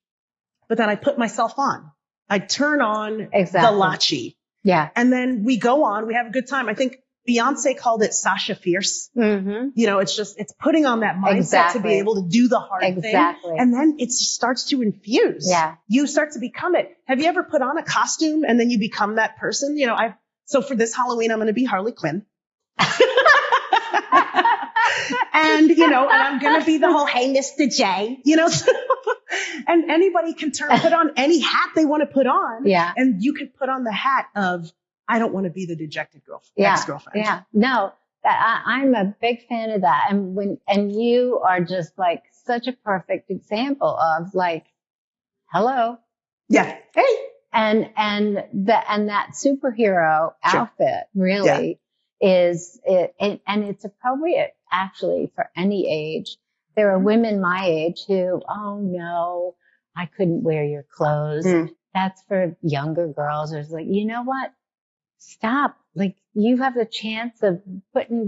but then I put myself on. I turn on the Lachi. Yeah. And then we go on, we have a good time. I think Beyonce called it Sasha Fierce. It's putting on that mindset to be able to do the hard thing. And then it starts to infuse. Yeah. You start to become it. Have you ever put on a costume and then you become that person? So for this Halloween, I'm going to be Harley Quinn. And I'm going to be the whole, hey, Mr. J, and anybody can put on any hat they want to put on. Yeah. And you can put on the hat of, I don't want to be the dejected ex-girlfriend. Yeah. No, I'm a big fan of that. And you are just like such a perfect example of like, hello. Yeah. Hey. And that superhero outfit really is it, and it's appropriate actually for any age. There are women my age who, oh no, I couldn't wear your clothes. That's for younger girls. It's like, you know what? Stop. Like you have the chance of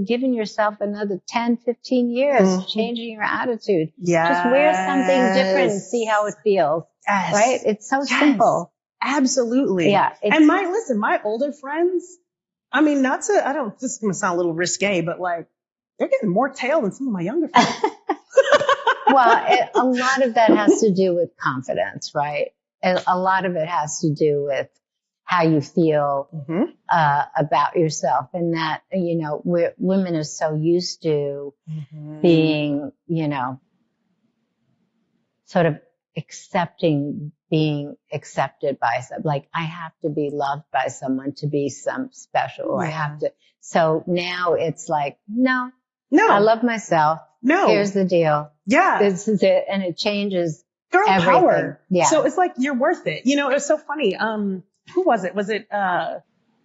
giving yourself another 10, 15 years, changing your attitude. Yeah. Just wear something different and see how it feels. Yes. Right? It's so simple. Absolutely. Yeah. And my older friends, I mean, this is going to sound a little risque, but like they're getting more tail than some of my younger friends. Well, a lot of that has to do with confidence, right? A lot of it has to do with how you feel about yourself, and that women are so used to being, sort of being accepted by some. Like I have to be loved by someone to be some special, or I have to. So now it's like, no, I love myself. No, here's the deal. Yeah, this is it, and it changes. Girl everything. Power. Yeah. So it's like you're worth it. It was so funny. Who was it? Was it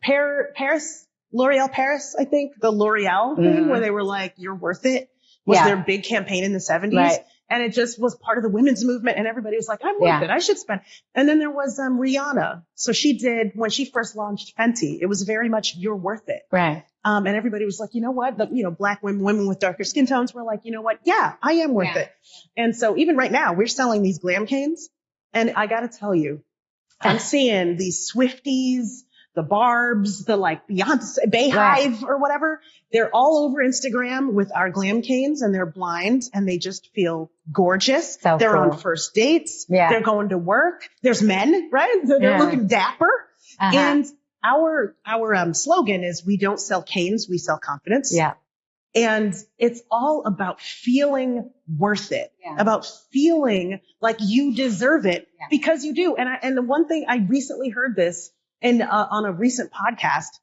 Paris? L'Oreal Paris, I think, the L'Oreal thing where they were like, "You're worth it." Was their big campaign in the 70s, right. And it just was part of the women's movement, and everybody was like, "I'm worth it. I should spend." And then there was Rihanna. So she did when she first launched Fenty. It was very much "You're worth it," right? And everybody was like, you know what? Black women with darker skin tones were like, you know what? Yeah, I am worth it. And so even right now, we're selling these glam canes. And I got to tell you, I'm seeing these Swifties, the Barbs, the like Beyonce, Bayhive or whatever. They're all over Instagram with our glam canes, and they're blind and they just feel gorgeous. So they're cool. on first dates. Yeah. They're going to work. There's men, right? They're looking dapper. And our slogan is, we don't sell canes, we sell confidence. Yeah. And it's all about feeling worth it, about feeling like you deserve it because you do. And the one thing I recently heard this on a recent podcast,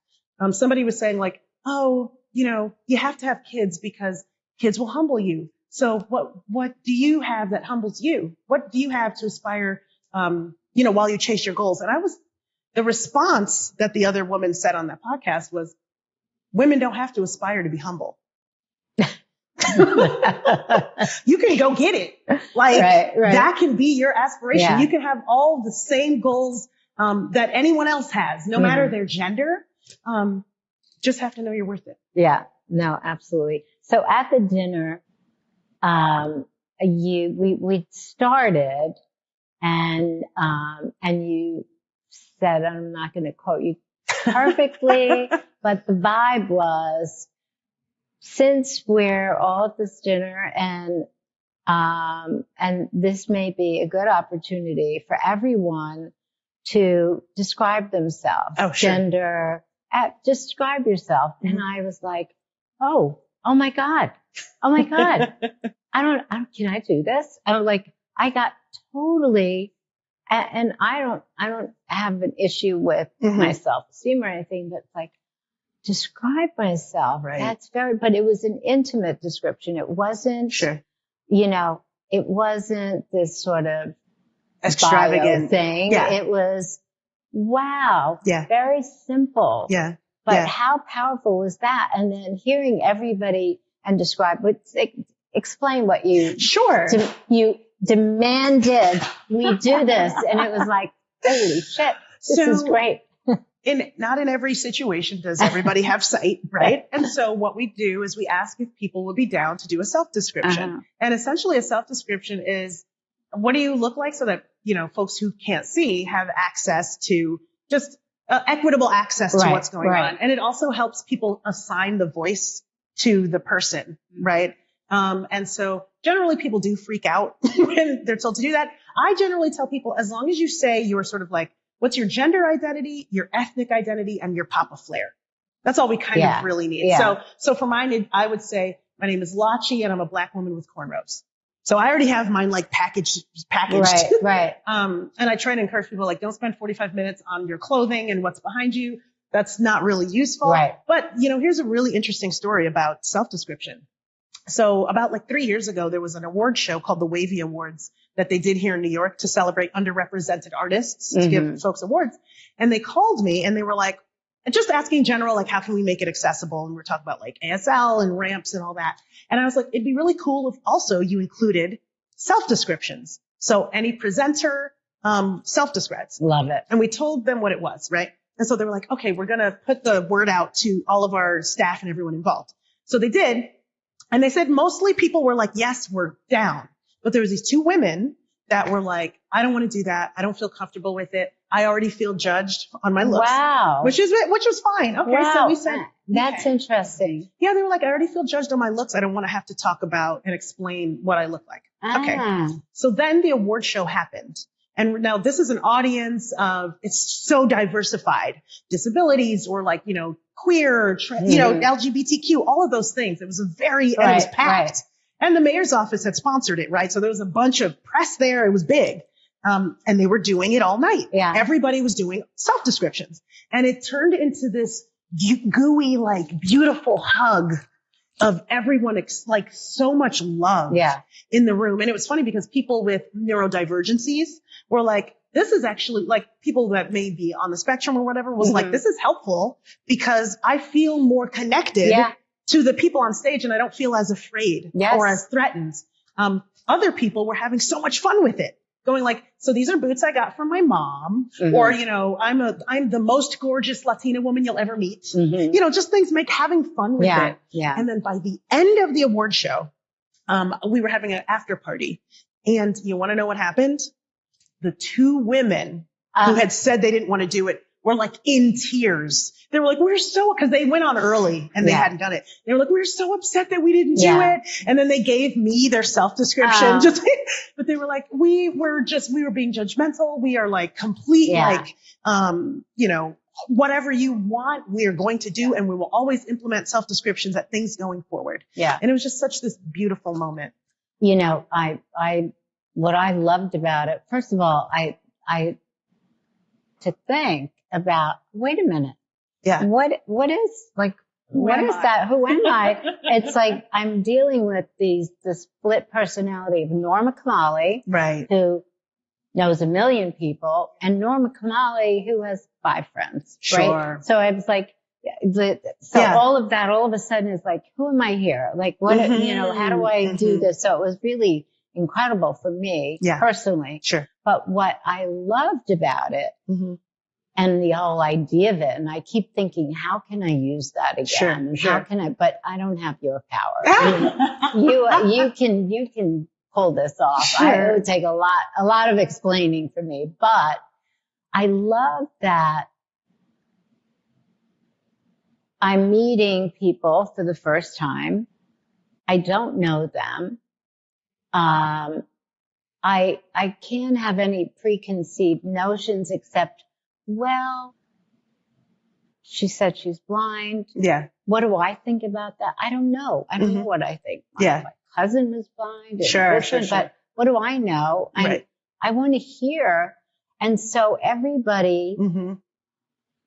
somebody was saying like, oh, you have to have kids because kids will humble you. So what do you have that humbles you? What do you have to aspire, while you chase your goals? And the response that the other woman said on that podcast was, women don't have to aspire to be humble. You can go get it. Like that can be your aspiration. Yeah. You can have all the same goals that anyone else has, no matter their gender. Just have to know you're worth it. Yeah, no, absolutely. So at the dinner, we started and you said, I'm not going to quote you perfectly, but the vibe was, since we're all at this dinner and this may be a good opportunity for everyone to describe themselves, gender, describe yourself. And I was like, oh my God. I can I do this? I'm like, I got totally, and I don't have an issue with my self-esteem or anything, but it's like, describe myself. Right. That's but it was an intimate description. It wasn't, it wasn't this sort of extravagant thing. Yeah. It was, wow. Yeah. Very simple. Yeah. But how powerful was that? And then hearing everybody and describe, explain what you, you demanded we do this. And it was like, holy shit, this is great. Not in every situation does everybody have sight, right? And so what we do is we ask if people would be down to do a self-description. And essentially a self-description is, what do you look like, so that, folks who can't see have access to just equitable access to what's going on. And it also helps people assign the voice to the person, right? And so generally people do freak out when they're told to do that. I generally tell people, as long as you say you're sort of like, what's your gender identity, your ethnic identity, and your Papa Flair. That's all we kind of really need. Yeah. So for mine, I would say my name is Lachi and I'm a Black woman with cornrows. So I already have mine like packaged. Right. And I try to encourage people, like, don't spend 45 minutes on your clothing and what's behind you. That's not really useful. Right. But, here's a really interesting story about self-description. So about like 3 years ago, there was an award show called the Wavy Awards that they did here in New York to celebrate underrepresented artists, to give folks awards. And they called me and they were like, just asking general, like, how can we make it accessible? And we're talking about like ASL and ramps and all that. And I was like, it'd be really cool if also you included self-descriptions. So any presenter, self-describes. Love it. And we told them what it was, right? And so they were like, okay, we're going to put the word out to all of our staff and everyone involved. So they did. And they said mostly people were like, yes, we're down. But there was these two women that were like, I don't want to do that. I don't feel comfortable with it. I already feel judged on my looks. Wow. Which was fine. Okay. Wow. So we said, that's interesting. Yeah. They were like, I already feel judged on my looks. I don't want to have to talk about and explain what I look like. Okay. So then the award show happened. And now this is an audience of, it's so diversified, disabilities or like, queer, LGBTQ, all of those things. It was and it was packed. Right. And the mayor's office had sponsored it, right? So there was a bunch of press there. It was big. And they were doing it all night. Yeah. Everybody was doing self-descriptions. And it turned into this gooey, like beautiful hug of everyone, like so much love in the room. And it was funny because people with neurodivergencies were like, this is actually like people that may be on the spectrum or whatever was like, this is helpful because I feel more connected to the people on stage and I don't feel as afraid or as threatened. Other people were having so much fun with it, going like, so these are boots I got from my mom, or, I'm the most gorgeous Latina woman you'll ever meet. Just things having fun with it. Yeah. And then by the end of the award show, we were having an after party, and you want to know what happened? The two women who had said they didn't want to do it were like in tears. They were like, because they went on early and they hadn't done it. They were like, we're so upset that we didn't do it. And then they gave me their self-description. But they were like, we were being judgmental. We are like complete, whatever you want, we are going to do. And we will always implement self-descriptions at things going forward. Yeah. And it was just such this beautiful moment. What I loved about it, first of all, to think about, wait a minute. Yeah. What is that? Who am I? It's like I'm dealing with the split personality of Norma Kamali, right? Who, knows a million people, and Norma Kamali, who has 5 friends, Sure. right? So I was like, all of that, all of a sudden is like, who am I here? Like, what, how do I do this? So it was really incredible for me personally. Sure. But what I loved about it and the whole idea of it, and I keep thinking, how can I use that again? Sure. How can I, but I don't have your power. I mean, you can pull this off. Sure. It would take a lot of explaining for me, but I love that I'm meeting people for the first time. I don't know them. I can't have any preconceived notions except, well, she said she's blind. Yeah. What do I think about that? I don't know. I don't know what I think. My cousin was blind. Sure. But what do I know? I want to hear. And so everybody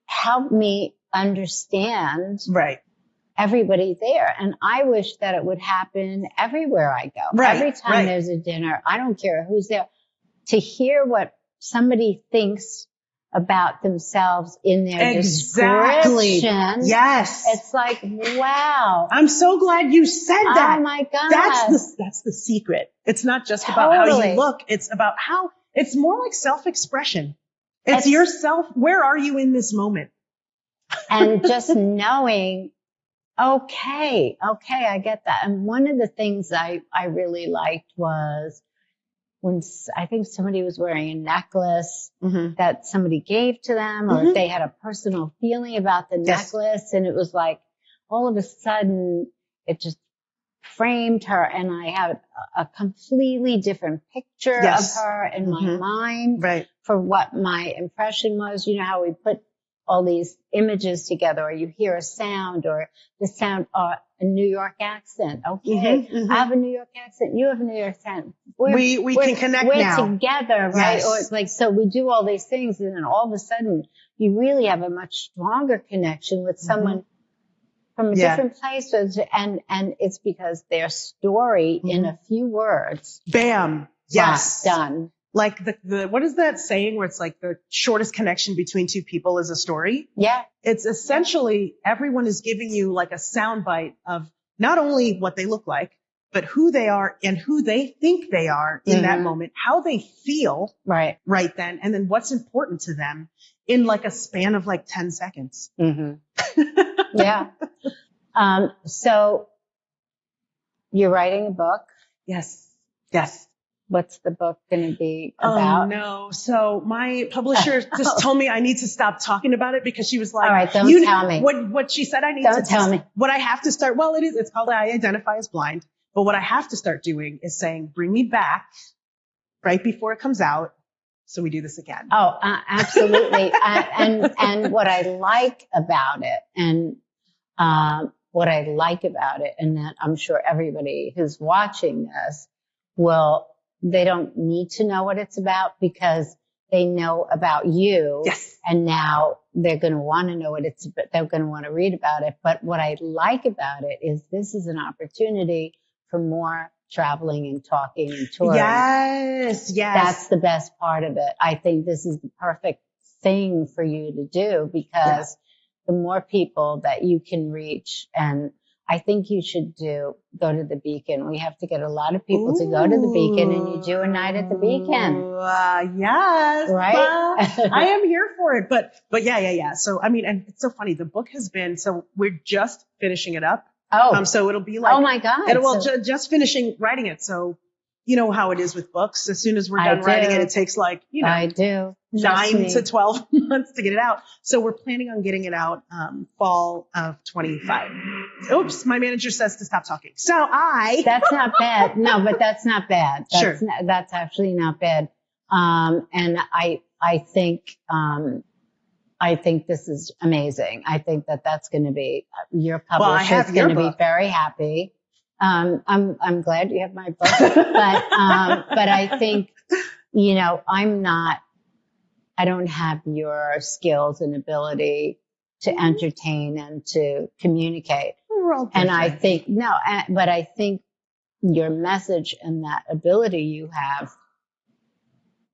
helped me understand everybody there. And I wish that it would happen everywhere I go. Every time there's a dinner, I don't care who's there, to hear what somebody thinks about themselves in their description. Yes. It's like, wow. I'm so glad you said that. Oh my God. That's the secret. It's not just about how you look. It's about how, it's more like self-expression. It's yourself. Where are you in this moment? And just knowing, okay, I get that. And one of the things I really liked was when I think somebody was wearing a necklace that somebody gave to them, or they had a personal feeling about the necklace, and it was like all of a sudden it just framed her, and I had a completely different picture of her in my mind for what my impression was. You know how we put all these images together, or you hear a sound, or the sound, or a New York accent. Okay. I have a New York accent. You have a New York accent. We can connect now. We're together, right? Or it's like, so we do all these things, and then all of a sudden you really have a much stronger connection with someone from a different place. And it's because their story in a few words. Bam. Yes. Done. Like the what is that saying where it's like the shortest connection between two people is a story? Yeah. It's essentially everyone is giving you like a soundbite of not only what they look like, but who they are and who they think they are in that moment, how they feel right then, and then what's important to them in like a span of like 10 seconds. Yeah. So you're writing a book? Yes. What's the book going to be about? Oh, no. So my publisher just told me I need to stop talking about it because she was like, all right, don't tell me. What she said I need don't tell me. What I have to start, well, it's called I Identify as Blind. But what I have to start doing is saying, bring me back right before it comes out. So we do this again. Oh, absolutely. And what I like about it, and that I'm sure everybody who's watching this they don't need to know what it's about because they know about you. Yes. And now they're going to want to know what it's about. They're going to want to read about it. But what I like about it is this is an opportunity for more traveling and talking and touring. Yes. That's the best part of it. I think this is the perfect thing for you to do because the more people that you can reach, and I think you should go to the Beacon. We have to get a lot of people to go to the Beacon, and you do a night at the Beacon. Yes. Right? I am here for it. But yeah. So, I mean, and it's so funny. The book has been, so we're just finishing it up. Oh. So it'll be like, oh my God. Just finishing writing it. So, you know how it is with books. As soon as we're done writing it, it takes like, I do. 9 to 12 months to get it out. So we're planning on getting it out, fall of 25. Oops. My manager says to stop talking. So that's not bad. No, but that's not bad. Sure. That's actually not bad. And I think this is amazing. I think that's going to be, your publisher is going to be very happy. I'm glad you have my book, but I think, I don't have your skills and ability to entertain and to communicate. And I think, but I think your message and that ability you have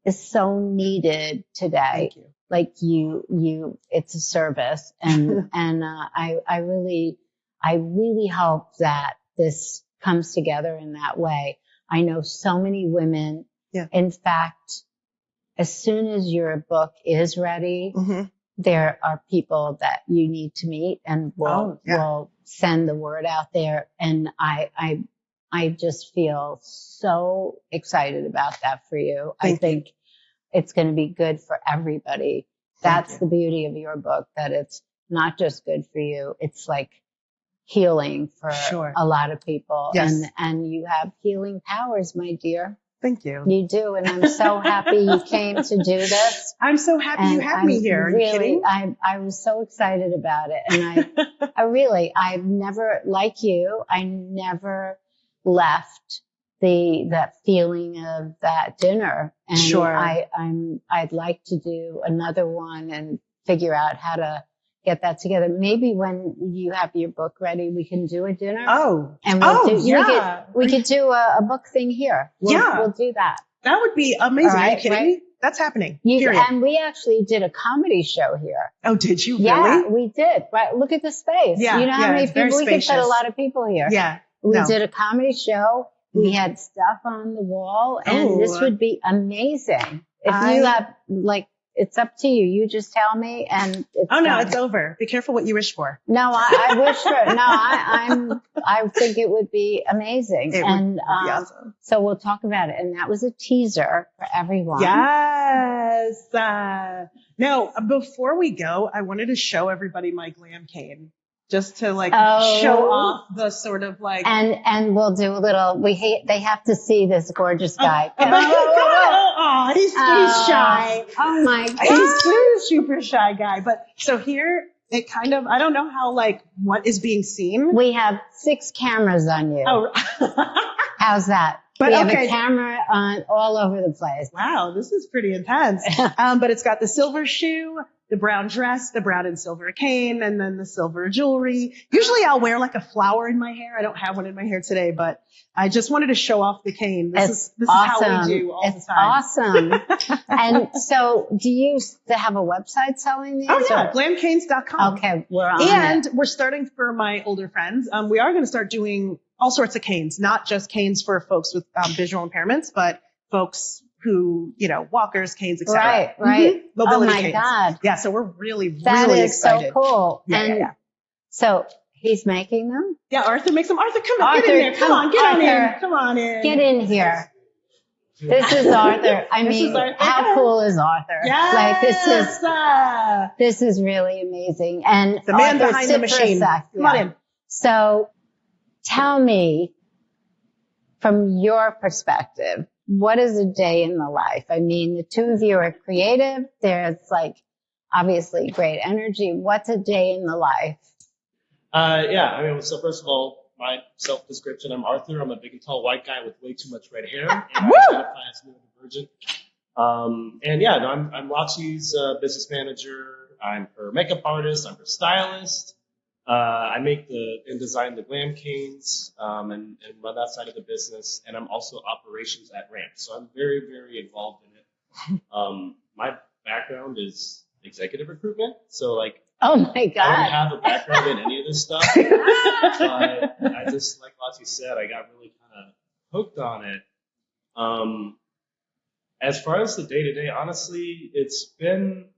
is so needed today. Thank you. Like it's a service. And, I really hope that this comes together in that way. I know so many women. Yeah. In fact, as soon as your book is ready, there are people that you need to meet, and we'll send the word out there. And I just feel so excited about that for you. I think it's going to be good for everybody. That's the beauty of your book, that it's not just good for you. It's like healing for a lot of people. Yes. And you have healing powers, my dear. Thank you. You do. And I'm so happy you came to do this. I'm so happy you had me here. Are you kidding? I was so excited about it. And I've never, like you, I never left that feeling of that dinner. And I'd like to do another one and figure out how to get that together. Maybe when you have your book ready, we can do a dinner. We could do a book thing here. We'll do that. That would be amazing. Right, are you kidding me? That's happening. And we actually did a comedy show here. Oh, did you really? Yeah, we did. Right. Look at the space. Yeah. You know how many people? We could fit a lot of people here. Yeah. We did a comedy show. We had stuff on the wall, and this would be amazing. If you have, like, it's up to you. You just tell me, and it's no, it's over. Be careful what you wish for. No, I wish for I think it would be amazing. It would be awesome. So we'll talk about it. And that was a teaser for everyone. Yes. Now, before we go, I wanted to show everybody my glam cane. Just to show off the sort of like, and we'll do a little. They have to see this gorgeous guy. He's shy. Oh my God, he's a super shy guy. But so here it kind of, I don't know how what is being seen. We have 6 cameras on you. Oh, how's that? But we have a camera on all over the place. Wow, this is pretty intense. But it's got the silver shoe, the brown dress, the brown and silver cane, and then the silver jewelry. Usually I'll wear like a flower in my hair. I don't have one in my hair today, but I just wanted to show off the cane. This is awesome. How we do all the time. It's awesome. And so do you have a website selling these? Oh, yeah, glamcanes.com. Okay, we're on And we're starting for my older friends. We are going to start doing all sorts of canes, not just canes for folks with visual impairments, but folks who, walkers, canes, etc. Right. Mobility canes. God. Yeah. So we're really excited. That is so cool. Yeah. So he's making them? Yeah. Arthur makes them. Arthur, come on, get in there. Come on, get on in. Come on in. Get in here. This is Arthur. I mean, how cool is Arthur? Yes. This is really amazing. And the man Arthur, behind the machine. Come on in. So tell me, from your perspective, what is a day in the life? I mean, the two of you are creative. There's obviously great energy. What's a day in the life? So first of all, my self-description, I'm Arthur. I'm a big and tall white guy with way too much red hair. And I identify as neurodivergent. I'm Lachi's business manager. I'm her makeup artist. I'm her stylist. I make and design the glam canes, and run that side of the business. And I'm also operations at Ramp. So I'm very, very involved in it. My background is executive recruitment. So oh my God, I don't have a background in any of this stuff. But I just, like Lachi said, I got really kind of hooked on it. As far as the day to day, honestly, it's been,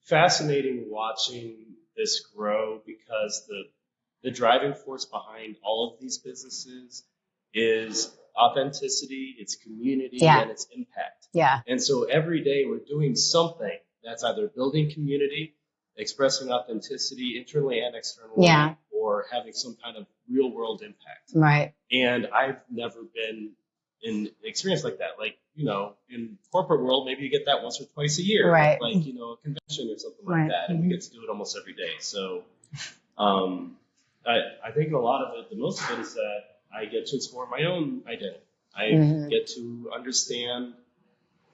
fascinating watching this grow, because the driving force behind all of these businesses is authenticity, it's community, and it's impact. Yeah. And so every day we're doing something that's either building community, expressing authenticity internally and externally, or having some kind of real world impact. Right. And I've never been in experience like that. In corporate world, maybe you get that once or twice a year, right? A convention or something like that, and we get to do it almost every day. So, I think a lot of it, the most of it, is that I get to explore my own identity. I get to understand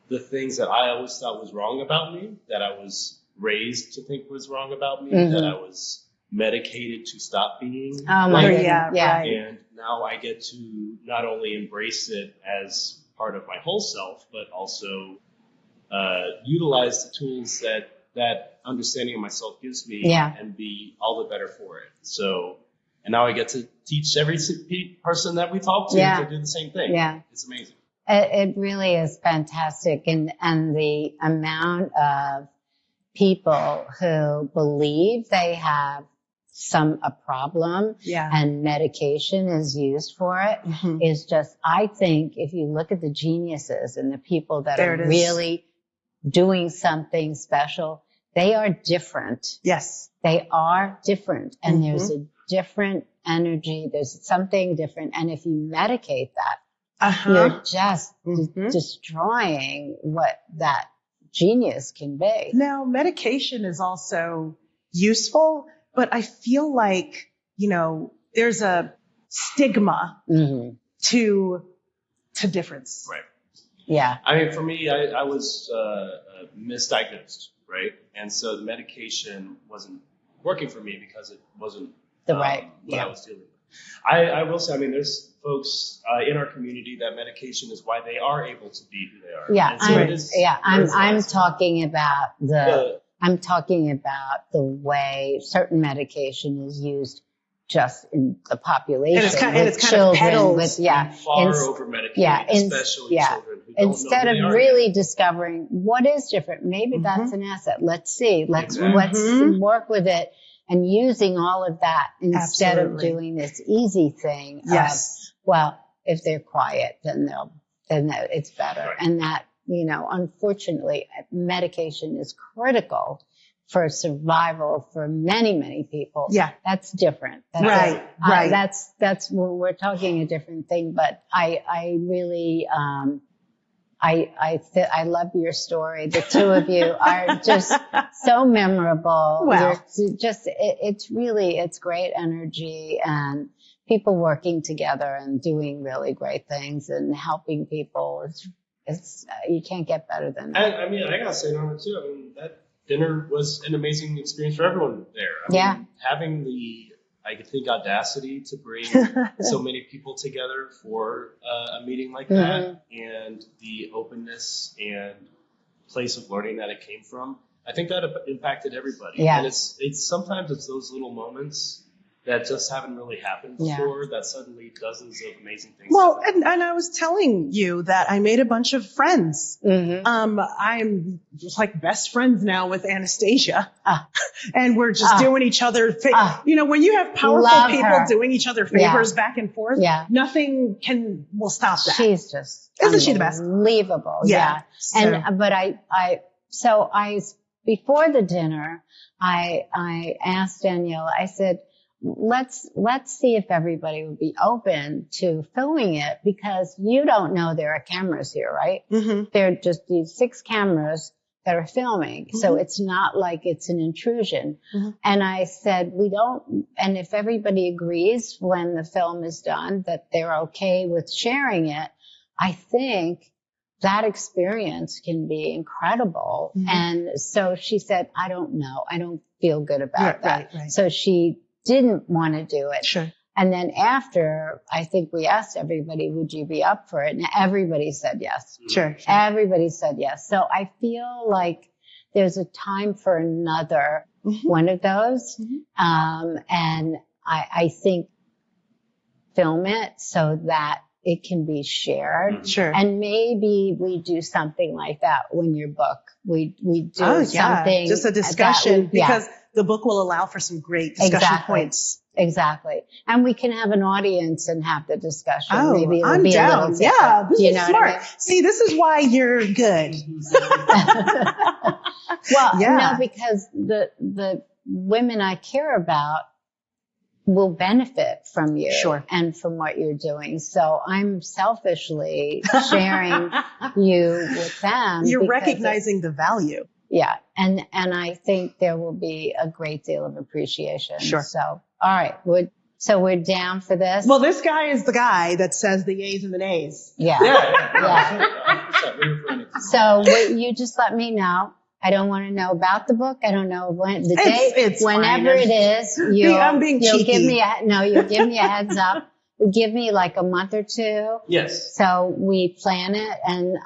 the things that I always thought was wrong about me, that I was raised to think was wrong about me, that I was medicated to stop being. Oh my God. Yeah. And now I get to not only embrace it as part of my whole self, but also utilize the tools that understanding of myself gives me and be all the better for it. So, and now I get to teach every person that we talk to do the same thing. Yeah. It's amazing. It really is fantastic. And the amount of people who believe they have a problem and medication is used for it is just, I think if you look at the geniuses and the people that are really doing something special, they are different. Yes. They are different. And there's a different energy. There's something different. And if you medicate that, you're just destroying what that genius can be. Now, medication is also useful, but I feel like, there's a stigma to difference. Right. Yeah. I mean, for me, I was misdiagnosed, right? And so the medication wasn't working for me because it wasn't what I was dealing with. I will say, I mean, there's folks in our community that medication is why they are able to be who they are. Yeah, I'm talking about I'm talking about the way certain medication is used just in the population. And it's kind of peddled. Especially children who don't instead know of really discovering what is different. Maybe that's an asset. Let's see. Let's work with it. And using all of that instead of doing this easy thing. Yes. Well, if they're quiet, then it's better. Right. And that, unfortunately, medication is critical for survival for many, many people. Yeah. That's different. Right. That's we're talking a different thing, but I really, I love your story. The two of you are just so memorable. Wow. It's great energy and people working together and doing really great things and helping people. It's you can't get better than that. I mean, I gotta say, Norma, too. I mean, that dinner was an amazing experience for everyone there. I mean, having I think, audacity to bring so many people together for a meeting like that, and the openness and place of learning that it came from. I think that impacted everybody. Yeah. And it's sometimes it's those little moments that just haven't really happened before that suddenly dozens of amazing things happen. And I was telling you that I made a bunch of friends. I'm just like best friends now with Anastasia. And we're just doing each other. When you have powerful people doing each other favors back and forth, nothing will stop that. She's just Isn't she the best? Unbelievable. Yeah. So. And, but I before the dinner, I asked Danielle, I said, let's see if everybody would be open to filming it, because you don't know there are cameras here, right? There are just these 6 cameras that are filming. So it's not like it's an intrusion. And I said, and if everybody agrees when the film is done that they're okay with sharing it, I think that experience can be incredible. And so she said, I don't know. I don't feel good about that. Right. So she didn't want to do it. Sure. And then after, I think we asked everybody, would you be up for it? And everybody said yes. Sure. Everybody said yes. So I feel like there's a time for another one of those. And I think film it so that it can be shared. Sure. And maybe we do something like that when your book, we do something. Just a discussion, because the book will allow for some great discussion points. Exactly. And we can have an audience and have the discussion. Oh, Maybe it'll I'm be down. a little different. Yeah, this is smart. What I mean? See, this is why you're good. Well, no, because the women I care about will benefit from you and from what you're doing. So I'm selfishly sharing you with them. You're recognizing the value. Yeah. And I think there will be a great deal of appreciation. Sure. So, all right. So we're down for this. Well, this guy is the guy that says the yays and the nays. Yeah. So you just let me know. I don't want to know about the book. I don't know when the date. Whenever it is, you'll give me a heads up. give me like a month or two. Yes. So we plan it, and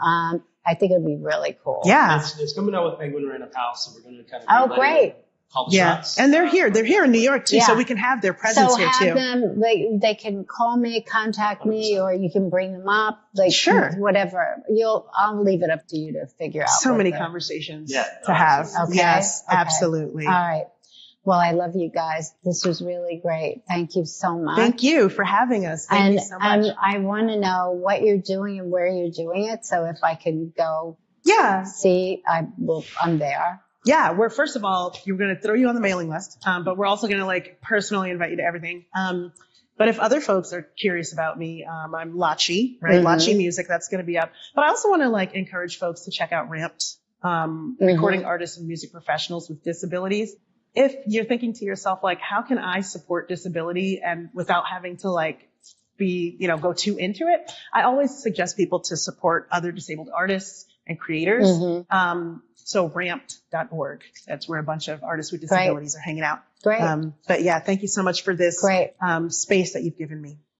I think it'd be really cool. Yeah. It's coming out with Penguin Random House, so we're going to kind of Oh, great. call the Yeah. shots. And they're here in New York too, so Yeah. we can have their presence So here have too. them, they can call me, contact me, 100%. or you can bring them up, like Sure. whatever. I'll leave it up to you to figure out. So what many the- conversations Yeah. to have. Okay. Yes, Okay. absolutely. All right. Well, I love you guys. This was really great. Thank you so much. Thank you for having us. Thank you so much. I want to know what you're doing and where you're doing it. So if I can go Yeah. see, I'm there. Yeah, we're first of all, you're going to throw you on the mailing list, but we're also going to like personally invite you to everything. But if other folks are curious about me, I'm Lachi, right? Lachi Music, that's going to be up. But I also want to like encourage folks to check out Ramped, recording artists and music professionals with disabilities. If you're thinking to yourself, like, how can I support disability and without having to like be, go too into it? I always suggest people to support other disabled artists and creators. So ramped.org. That's where a bunch of artists with disabilities are hanging out. Great. But yeah, thank you so much for this Great. space that you've given me.